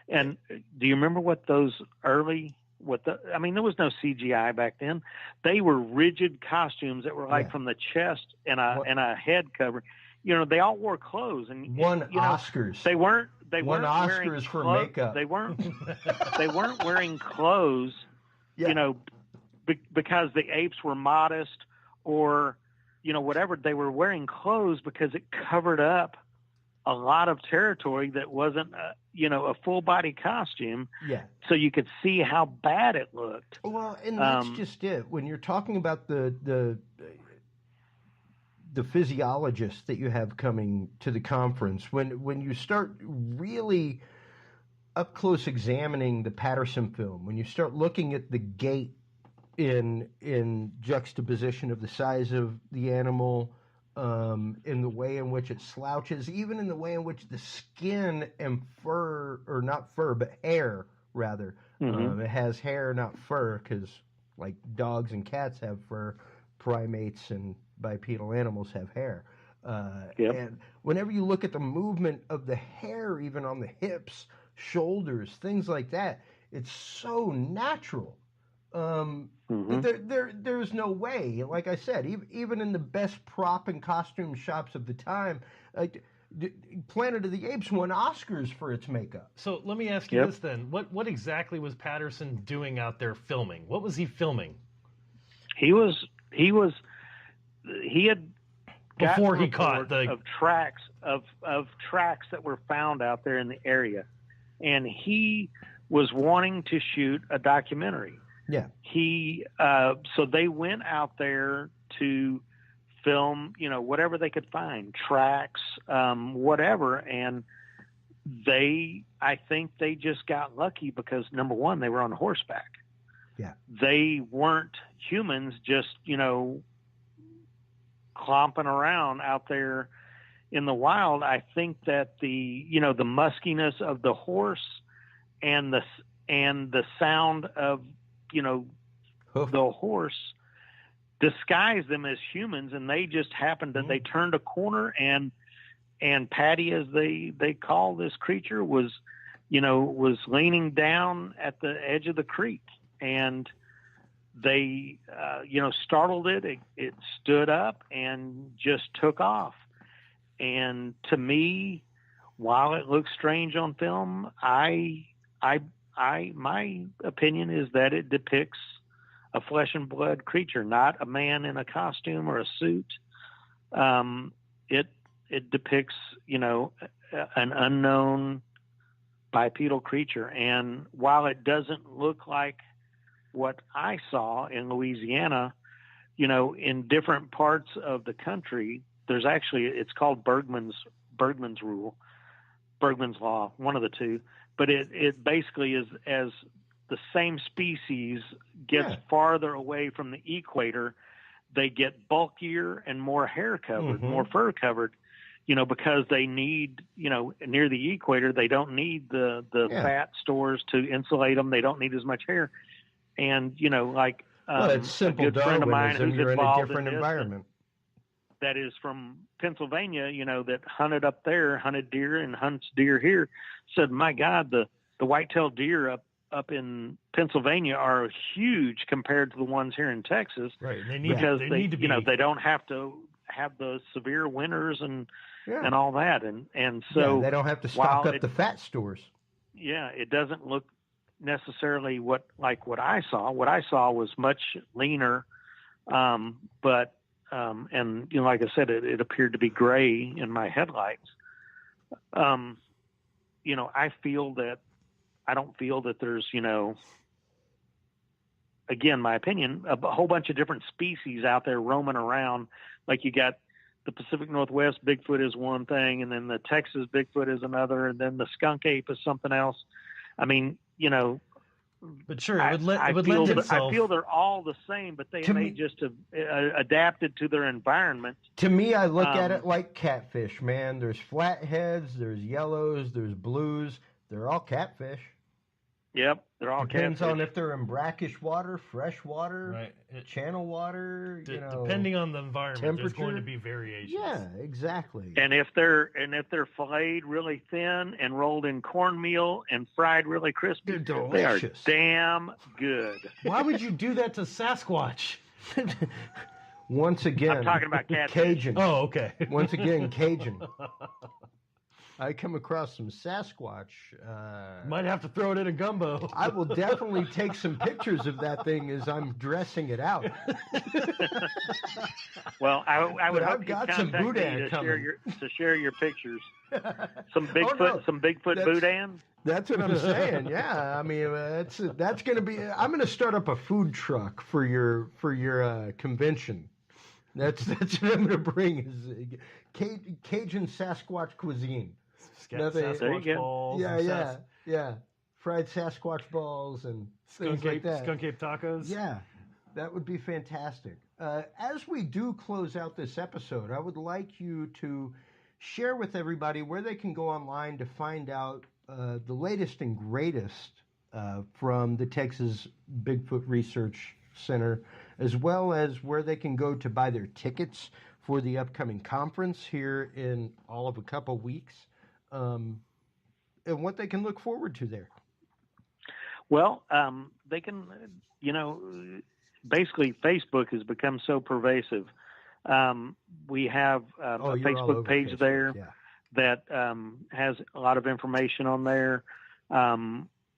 And do you remember what those early, there was no CGI back then. They were rigid costumes that were like from the chest and a head cover. They all wore clothes and won Oscars. They weren't won Oscars for makeup. They weren't wearing clothes, because the apes were modest or, whatever. They were wearing clothes because it covered up a lot of territory that wasn't, a full body costume. Yeah. So you could see how bad it looked. Well, and that's just it. When you're talking about the physiologists that you have coming to the conference, when you start really up close examining the Patterson film, when you start looking at the gait in juxtaposition of the size of the animal, in the way in which it slouches, even in the way in which the skin and fur, or not fur, but hair rather, it has hair, not fur, because like dogs and cats have fur, primates and bipedal animals have hair. And whenever you look at the movement of the hair, even on the hips, shoulders, things like that, it's so natural. There's no way, like I said, even in the best prop and costume shops of the time, Planet of the Apes won Oscars for its makeup. So let me ask you this then. What exactly was Patterson doing out there filming? What was he filming? He had before he caught the tracks that were found out there in the area, and he was wanting to shoot a documentary. Yeah. So they went out there to film, whatever they could find, tracks, whatever, and I think they just got lucky because number one, they were on horseback. Yeah. They weren't humans just, clomping around out there in the wild. I think that the muskiness of the horse and the sound of, the horse disguised them as humans, and they just happened that they turned a corner and Patty, as they call this creature, was leaning down at the edge of the creek, and they, startled it. It stood up and just took off. And to me, while it looks strange on film, my opinion is that it depicts a flesh and blood creature, not a man in a costume or a suit. It depicts, an unknown bipedal creature. And while it doesn't look like what I saw in Louisiana, in different parts of the country, there's actually, it's called Bergman's rule, Bergman's law, one of the two. But it basically is, as the same species gets farther away from the equator, they get bulkier and more hair covered, more fur covered, because they need, near the equator, they don't need the fat stores to insulate them. They don't need as much hair. And, it's simple a good friend of mine Darwinism. who's You're in a involved different in this, environment. that is from Pennsylvania, that hunted up there, hunted deer and hunts deer here, said, my God, the white-tailed deer up in Pennsylvania are huge compared to the ones here in Texas. Right. They need to be, they don't have to have the severe winters and all that, and so they don't have to stock up the fat stores. Yeah, it doesn't look necessarily like what I saw. What I saw was much leaner, but and like I said, it appeared to be gray in my headlights. I don't feel that there's, again, my opinion, a whole bunch of different species out there roaming around. Like you got the Pacific Northwest Bigfoot is one thing, and then the Texas Bigfoot is another, and then the skunk ape is something else. I mean, but sure, it would lend itself. I feel they're all the same, but they may just have adapted to their environment. To me, I look at it like catfish, man. There's flatheads, there's yellows, there's blues. They're all catfish. Yep, they're all Depends catfish. on if they're in brackish water, fresh water, right. Channel water. Depending on the environment, there's going to be variations. Yeah, exactly. And if they're filleted really thin and rolled in cornmeal and fried really crispy, they're delicious. They are damn good. Why would you do that to Sasquatch? Once again, I'm talking about catfish. Cajun. Oh, okay. Once again, Cajun. I come across some Sasquatch. Might have to throw it in a gumbo. I will definitely take some pictures of that thing as I'm dressing it out. Well, I would hope I've you got some contact boudin me coming. to share your pictures. Some Bigfoot boudin. That's what I'm saying. Yeah, I mean that's going to be. I'm going to start up a food truck for your convention. That's what I'm going to bring is Cajun Sasquatch cuisine. Sasquatch balls. Yeah. Fried Sasquatch balls and things like that. Skunk ape tacos. Yeah, that would be fantastic. As we do close out this episode, I would like you to share with everybody where they can go online to find out the latest and greatest from the Texas Bigfoot Research Center, as well as where they can go to buy their tickets for the upcoming conference here in all of a couple weeks, and what they can look forward to there. Well, they can, basically Facebook has become so pervasive. We have a Facebook page there that has a lot of information on there.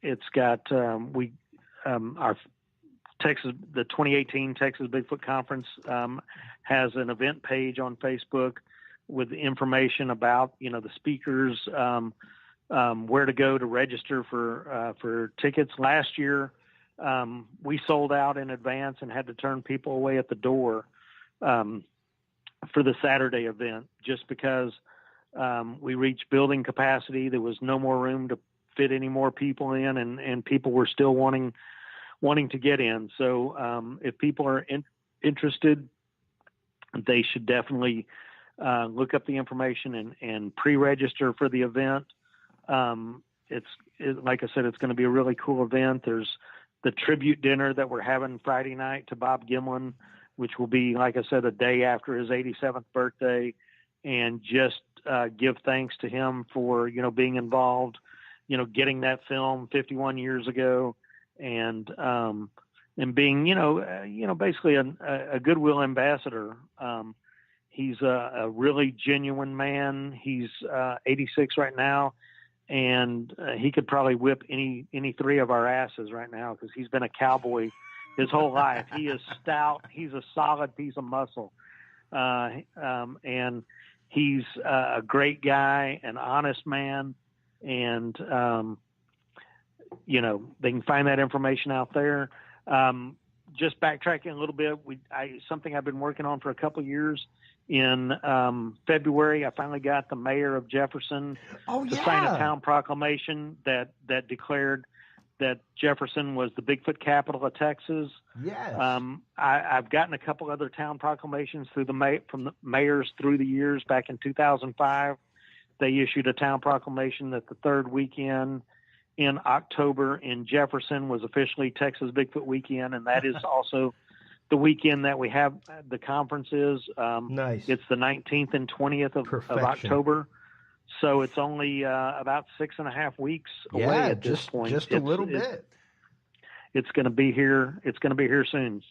It's got our the 2018 Texas Bigfoot Conference has an event page on Facebook with information about, the speakers, where to go to register for tickets. Last year, we sold out in advance and had to turn people away at the door for the Saturday event just because we reached building capacity. There was no more room to fit any more people in, and people were still wanting to get in. So if people are interested, they should definitely look up the information and pre-register for the event. Like I said, it's going to be a really cool event. There's the tribute dinner that we're having Friday night to Bob Gimlin, which will be, like I said, a day after his 87th birthday, and just give thanks to him for, being involved, getting that film 51 years ago, and being, basically a goodwill ambassador. He's a really genuine man. He's 86 right now, and he could probably whip any three of our asses right now because he's been a cowboy his whole life. He is stout. He's a solid piece of muscle, and he's a great guy, an honest man, and they can find that information out there. Just backtracking a little bit, something I've been working on for a couple of years. In February, I finally got the mayor of Jefferson to sign a town proclamation that declared that Jefferson was the Bigfoot capital of Texas. Yes. I've gotten a couple other town proclamations from the mayors through the years. Back in 2005, they issued a town proclamation that the third weekend in October in Jefferson was officially Texas Bigfoot Weekend, and that is also the weekend that we have the conferences. Nice. It's the 19th and 20th of October. So it's only about 6.5 weeks away at this point. Just a little bit. It's going to be here. It's going to be here soon.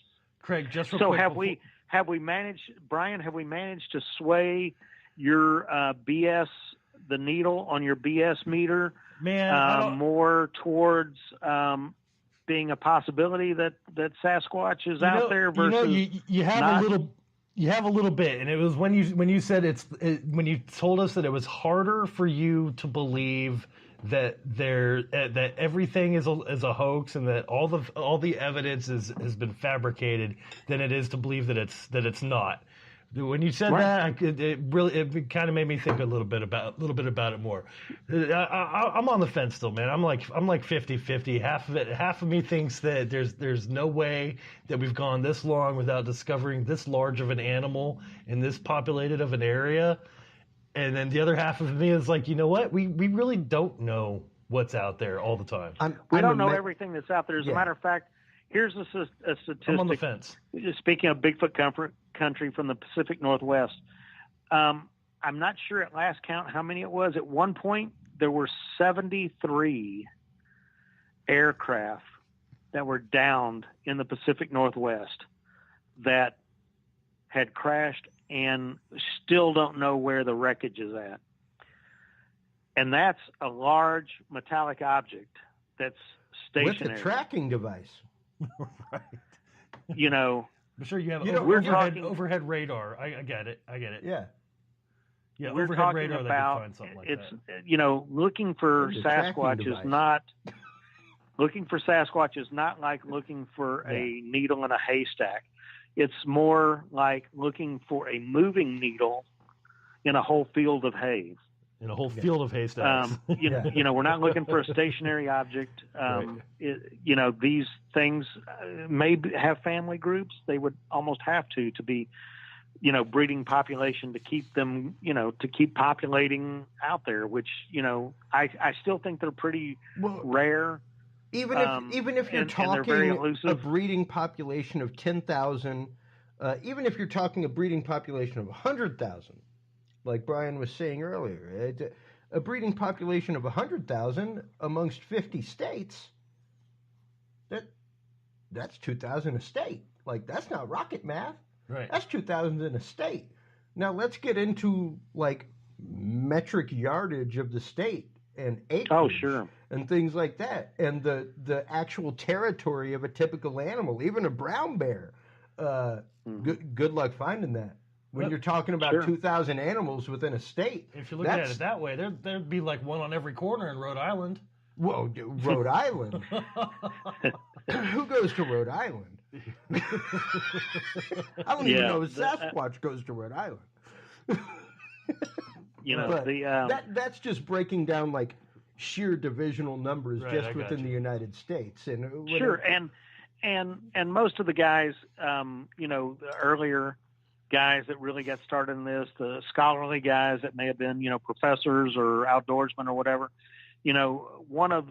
Craig, just real so quick have we? have we managed, Brian? Have we managed to sway your BS, the needle on your BS meter, more towards being a possibility that Sasquatch is out there versus you have not? You have a little bit, and it was when you said when you told us that it was harder for you to believe that that everything is a hoax and that all the evidence has been fabricated than it is to believe that it's not. When you said that, it kind of made me think a little bit about it more. I'm on the fence still, man. I'm like 50-50. Half of me thinks that there's no way that we've gone this long without discovering this large of an animal in this populated of an area. And then the other half of me is like, you know what? We really don't know what's out there all the time. We don't know everything that's out there. As a matter of fact, here's a statistic. I'm on the fence. Speaking of Bigfoot country from the Pacific Northwest, I'm not sure at last count how many it was. At one point, there were 73 aircraft that were downed in the Pacific Northwest that had crashed and still don't know where the wreckage is at. And that's a large metallic object that's stationary. With a tracking device. Right. You know, I'm sure you have overhead radar. I get it. Yeah. Yeah, we're overhead talking radar, about, they can find something like that. You know, looking for Sasquatch is not like looking for a needle in a haystack. It's more like looking for a moving needle in a whole field of hay. In a whole field of haystacks. You know, we're not looking for a stationary object. Right. You know, these things may have family groups. They would almost have to be, you know, breeding population to keep them, you know, to keep populating out there, which, you know, I still think they're pretty rare. Even if you're talking a breeding population of 10,000, even if you're talking a breeding population of 100,000, like Brian was saying earlier, a breeding population of 100,000 amongst 50 states, that's 2,000 a state. Like, that's not rocket math. Right. That's 2,000 in a state. Now let's get into like metric yardage of the state and acreage and things like that, and the actual territory of a typical animal, even a brown bear. Good luck finding that. When you're talking about 2,000 animals within a state. If you look at it that way, there'd be like one on every corner in Rhode Island. Whoa, Rhode Island? Who goes to Rhode Island? I don't even know if Sasquatch goes to Rhode Island. You know, but that's just breaking down like sheer divisional numbers just within the United States. And and most of the guys, you know, the earlier guys that really got started in this, the scholarly guys that may have been, you know, professors or outdoorsmen or whatever, you know, one of,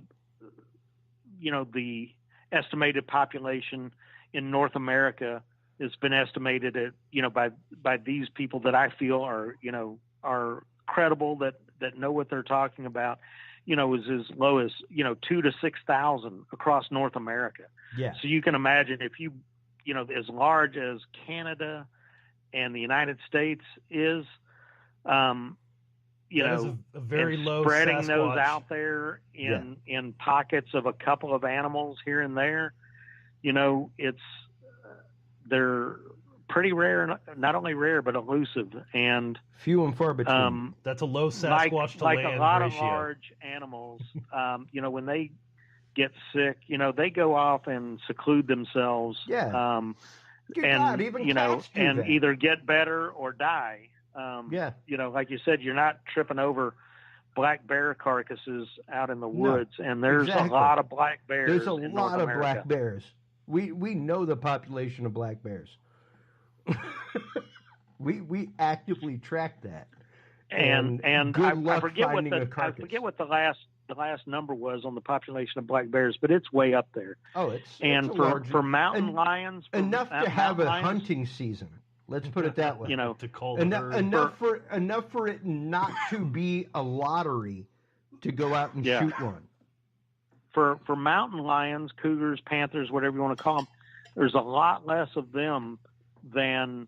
you know, the estimated population in North America has been estimated at, you know, by these people that I feel are, you know, are credible, that know what they're talking about, you know, is as low as, you know, 2,000 to 6,000 across North America. Yeah. So you can imagine if you know, as large as Canada and the United States is, you that know, a very low spreading Sasquatch. Those out there in pockets of a couple of animals here and there, you know, they're pretty rare, not only rare, but elusive and few and far between. That's a low Sasquatch to land ratio. Like a lot of large animals, you know, when they get sick, you know, they go off and seclude themselves. Yeah. And even you know, and that. either get better or die. You know, like you said, you're not tripping over black bear carcasses out in the woods, and there's a lot of black bears. There's a in lot North of America. black bears. We know the population of black bears. we actively track that. And good luck I forget finding what a carcass. I forget what the last number was on the population of black bears, but it's way up there. Oh, it's for mountain lions, enough to have a hunting season. Let's put it that way. You know, to call enough for it not to be a lottery to go out and shoot one. For mountain lions, cougars, panthers, whatever you want to call them, there's a lot less of them than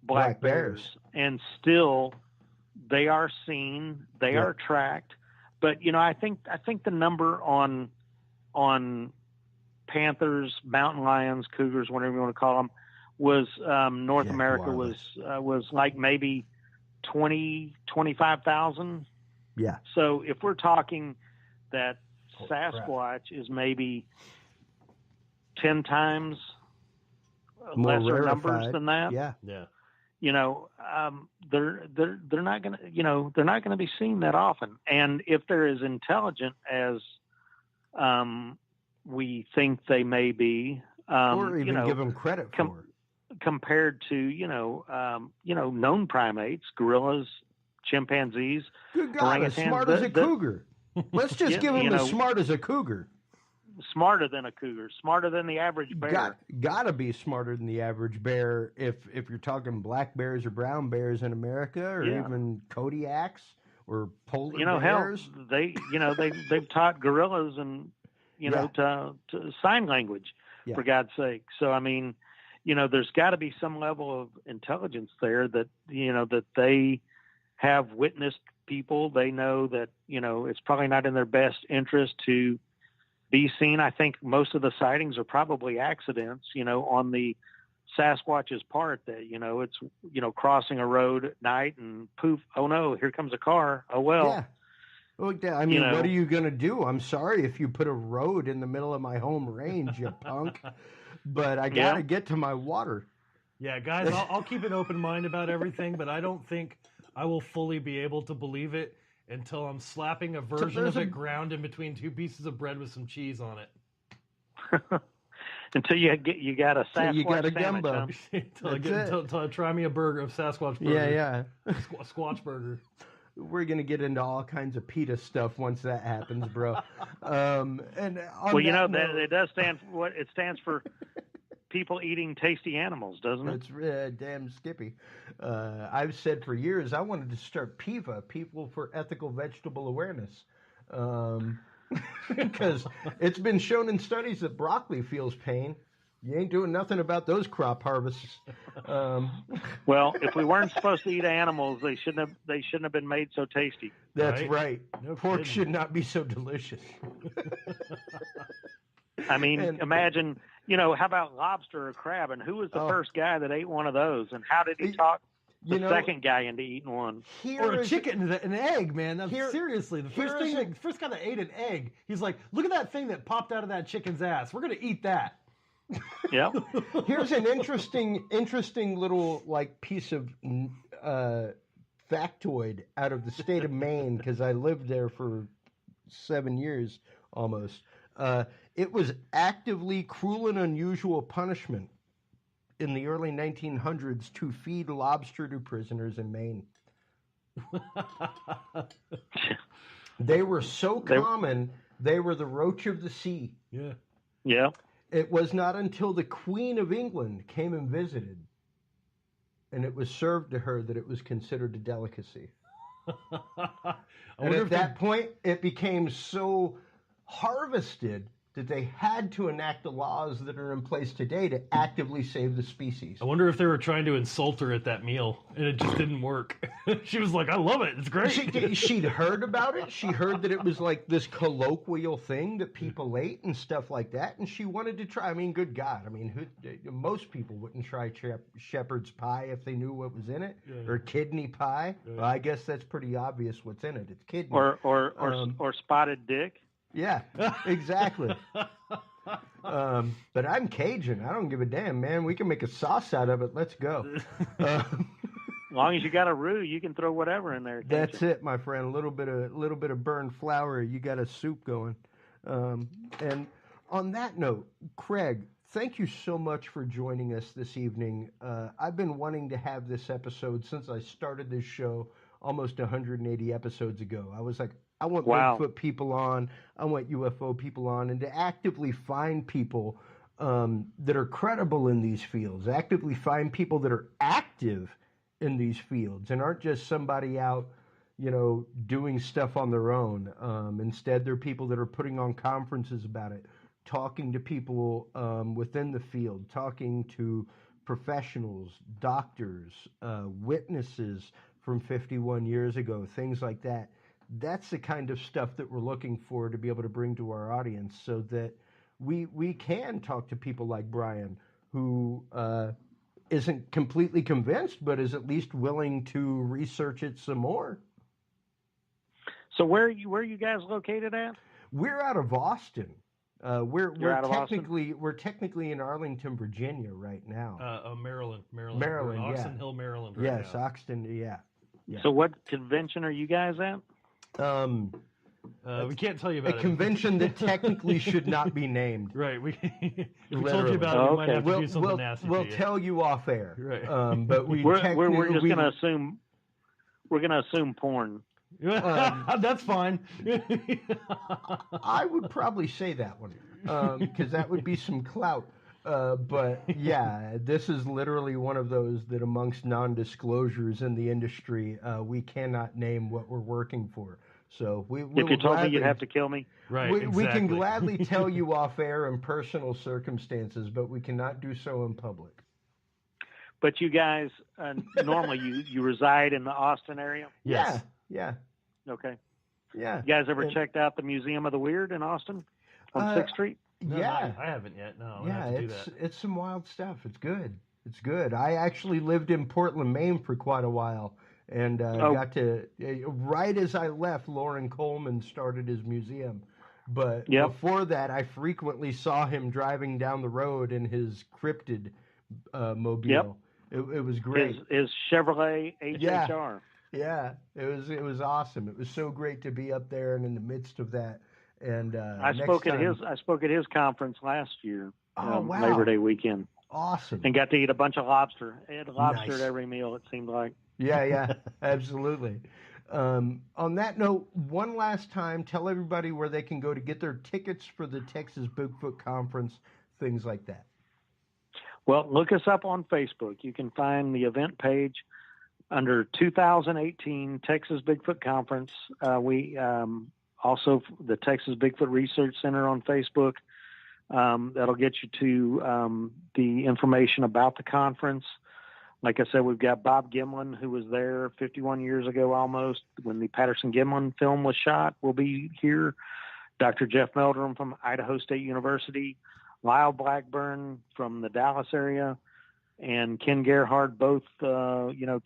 black bears. bears. And still they are seen, they are tracked. But, you know, I think the number on panthers, mountain lions, cougars, whatever you want to call them, was North America was like maybe 25,000. Yeah. So if we're talking that Sasquatch is maybe 10 times More lesser rarefied numbers than that. Yeah. You know, they're not going to, you know, they're not going to be seen that often. And if they're as intelligent as we think they may be, or even you know, give them credit for compared to, known primates, gorillas, chimpanzees, good God, as smart as a cougar. Let's just give them as smart as a cougar. Smarter than a cougar, smarter than the average bear. Gotta be smarter than the average bear if you're talking black bears or brown bears in America, or even Kodiaks or polar bears. Hell, they've taught gorillas and to sign language, for God's sake. So I mean, there's got to be some level of intelligence there that that they have witnessed people. They know that it's probably not in their best interest to be seen. I think most of the sightings are probably accidents, on the Sasquatch's part, that, it's, crossing a road at night and poof, oh no, here comes a car. Oh, well. Yeah. Well, I mean, what are you going to do? I'm sorry if you put a road in the middle of my home range, you punk, but I got to get to my water. Yeah, guys, I'll keep an open mind about everything, but I don't think I will fully be able to believe it until I'm slapping a version of it ground in between two pieces of bread with some cheese on it. Until you got a Sasquatch you got a sandwich, gumbo. Until I try me a burger of Sasquatch burger. Yeah. Squatch burger. We're gonna get into all kinds of PETA stuff once that happens, bro. And it does stand for what it stands for. People eating tasty animals, doesn't it? It's damn skippy. I've said for years I wanted to start PEVA, People for Ethical Vegetable Awareness, because it's been shown in studies that broccoli feels pain. You ain't doing nothing about those crop harvests. Well, if we weren't supposed to eat animals, they shouldn't have been made so tasty. That's right. No Pork should not be so delicious. I mean, imagine, how about lobster or crab? And who was the first guy that ate one of those? And how did he talk the second guy into eating one? Or a chicken, an egg, man. Seriously, the first guy that ate an egg, he's like, look at that thing that popped out of that chicken's ass. We're going to eat that. Yeah. Here's an interesting little piece of factoid out of the state of Maine, because I lived there for 7 years almost. It was actively cruel and unusual punishment in the early 1900s to feed lobster to prisoners in Maine. They were so common, they were the roach of the sea. Yeah. Yeah. It was not until the Queen of England came and visited, and it was served to her, that it was considered a delicacy. And at that point, it became so harvested that they had to enact the laws that are in place today to actively save the species. I wonder if they were trying to insult her at that meal, and it just didn't work. She was like, I love it. It's great. She'd heard about it. She heard that it was like this colloquial thing that people ate and stuff like that, and she wanted to try. I mean, good God. I mean, most people wouldn't try shepherd's pie if they knew what was in it, or kidney pie. Yeah. Well, I guess that's pretty obvious what's in it. It's kidney. Or spotted dick. Yeah, exactly. But I'm Cajun. I don't give a damn, man. We can make a sauce out of it. Let's go. As long as you got a roux, you can throw whatever in there. That's it, my friend. A little bit of burned flour. You got a soup going. And on that note, Craig, thank you so much for joining us this evening. I've been wanting to have this episode since I started this show almost 180 episodes ago. I was like, I want Bigfoot people on. I want UFO people on, and to actively find people that are credible in these fields, actively find people that are active in these fields and aren't just somebody out, doing stuff on their own. Instead, they're people that are putting on conferences about it, talking to people within the field, talking to professionals, doctors, witnesses from 51 years ago, things like that. That's the kind of stuff that we're looking for to be able to bring to our audience so that we can talk to people like Brian, who isn't completely convinced, but is at least willing to research it some more. So where are you guys located at? We're out of Austin. We're technically in Arlington, Virginia right now. Maryland. We're in Yeah. Oxon Hill, Maryland right now. Yes, Oxton, yeah. So what convention are you guys at? We can't tell you about a convention that technically should not be named. Right. If we told Literally. you about it, we might have to do something nasty. We'll tell you off air. Right. But we're just going to assume porn. That's fine. I would probably say that one because that would be some clout. But yeah, this is literally one of those that amongst non-disclosures in the industry, we cannot name what we're working for. So if you told me, you'd have to kill me. Right. We can gladly tell you off air in personal circumstances, but we cannot do so in public. But you guys, normally you reside in the Austin area? Yes. Yeah. Okay. Yeah. You guys ever checked out the Museum of the Weird in Austin on 6th Street? No, yeah. I haven't yet. No. Yeah, have to do that. It's some wild stuff. It's good. I actually lived in Portland, Maine for quite a while. And got to, right as I left, Lauren Coleman started his museum. But before that, I frequently saw him driving down the road in his cryptid mobile. Yep. It was great. His Chevrolet HHR. Yeah, it was awesome. It was so great to be up there and in the midst of that. And I spoke at his conference last year, wow. Labor Day weekend. Awesome. And got to eat a bunch of lobster. I had lobster Nice. at every meal, it seemed like. Yeah, absolutely. On that note, one last time, tell everybody where they can go to get their tickets for the Texas Bigfoot Conference, things like that. Well, look us up on Facebook. You can find the event page under 2018 Texas Bigfoot Conference. We also the Texas Bigfoot Research Center on Facebook. That'll get you to the information about the conference. Like I said, we've got Bob Gimlin, who was there 51 years ago almost when the Patterson-Gimlin film was shot, will be here. Dr. Jeff Meldrum from Idaho State University, Lyle Blackburn from the Dallas area, and Ken Gerhard, both,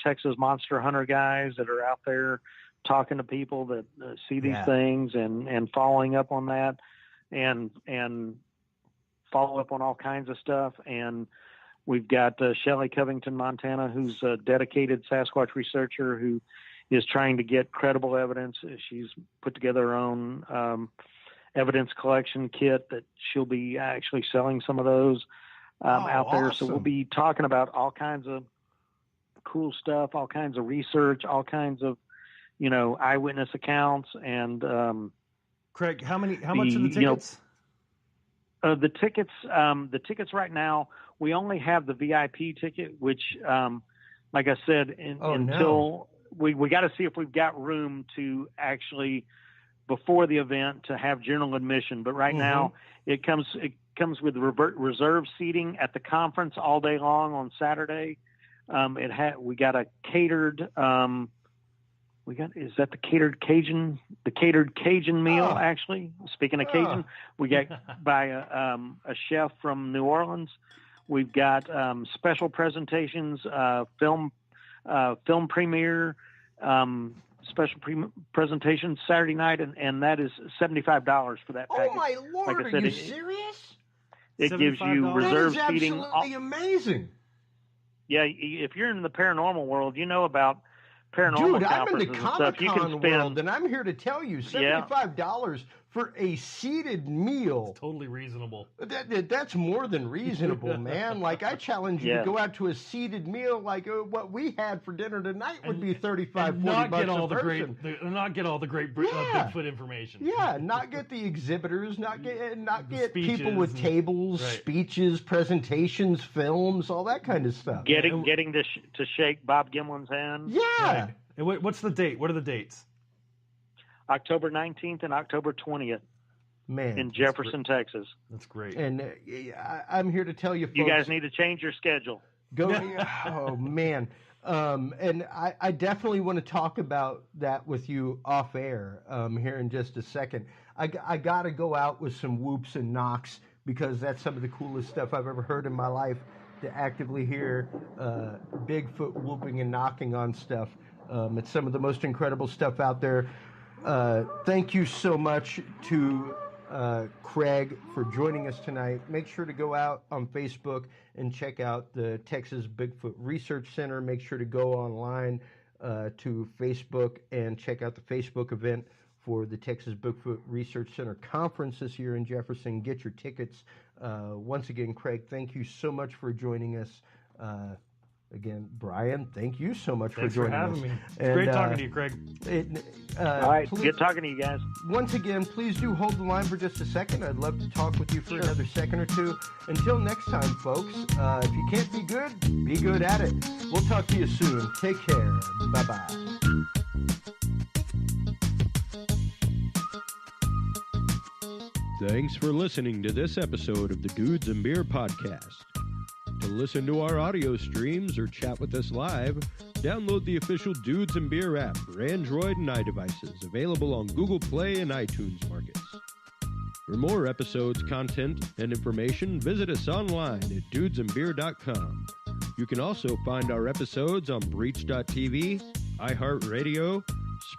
Texas monster hunter guys that are out there talking to people that see these things and following up on that and follow up on all kinds of stuff. And we've got Shelley Covington, Montana, who's a dedicated Sasquatch researcher who is trying to get credible evidence. She's put together her own evidence collection kit that she'll be actually selling some of those out there. Awesome. So we'll be talking about all kinds of cool stuff, all kinds of research, all kinds of, eyewitness accounts. And Craig, how much are the tickets? The tickets right now, we only have the VIP ticket, which, like I said, until we got to see if we've got room to actually before the event to have general admission. But right now it comes with reserve seating at the conference all day long on Saturday. We got a catered, is that the catered Cajun meal, actually? Speaking of Cajun, we got by a chef from New Orleans. We've got special presentations, film premiere, special presentation Saturday night, and that is $75 for that package. Oh my Lord, like I said, are you serious? It gives you reserve that is seating. Absolutely amazing. Yeah, if you're in the paranormal world, you know about paranormal Dude, I'm in the conferences and stuff. You can Comic-Con spend, world, and I'm here to tell you, $75 for a seated meal. It's totally reasonable. That's more than reasonable, man. Like, I challenge you to go out to a seated meal like what we had for dinner tonight would be $35, $40 get all a the person. not get all the great Bigfoot information. Yeah, not get the exhibitors, not get people with and, tables, speeches, presentations, films, all that kind of stuff. Getting to shake Bob Gimlin's hand. Yeah. Right. And what's the date? What are the dates? October 19th and October 20th. Man, in Jefferson, Texas. That's great. And I'm here to tell you, folks, you guys need to change your schedule. Going, oh man. And I definitely want to talk about that with you off air here in just a second. I got to go out with some whoops and knocks because that's some of the coolest stuff I've ever heard in my life, to actively hear Bigfoot whooping and knocking on stuff. It's some of the most incredible stuff out there. Thank you so much to Craig for joining us tonight. Make sure to go out on Facebook and check out the Texas Bigfoot Research Center. Make sure to go online to Facebook and check out the Facebook event for the Texas Bigfoot Research Center Conference this year in Jefferson. Get your tickets. Once again, Craig, thank you so much for joining us. Again, Brian, thank you so much Thanks for joining having us. me. It's great talking to you, Craig. All right, good talking to you guys. Once again, please do hold the line for just a second. I'd love to talk with you for another second or two. Until next time, folks, if you can't be good at it. We'll talk to you soon. Take care. Bye-bye. Thanks for listening to this episode of the Dudes and Beer Podcast. To listen to our audio streams or chat with us live, download the official Dudes and Beer app for Android and iDevices, available on Google Play and iTunes markets. For more episodes, content, and information, visit us online at dudesandbeer.com. You can also find our episodes on Breach.tv, iHeartRadio,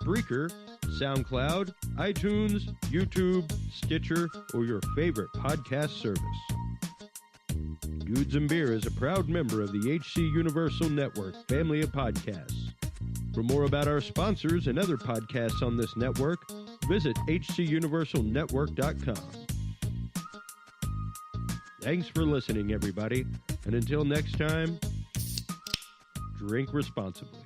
Spreaker, SoundCloud, iTunes, YouTube, Stitcher, or your favorite podcast service. Dudes and Beer is a proud member of the HC Universal Network family of podcasts. For more about our sponsors and other podcasts on this network, visit hcuniversalnetwork.com. Thanks for listening, everybody, and until next time, drink responsibly.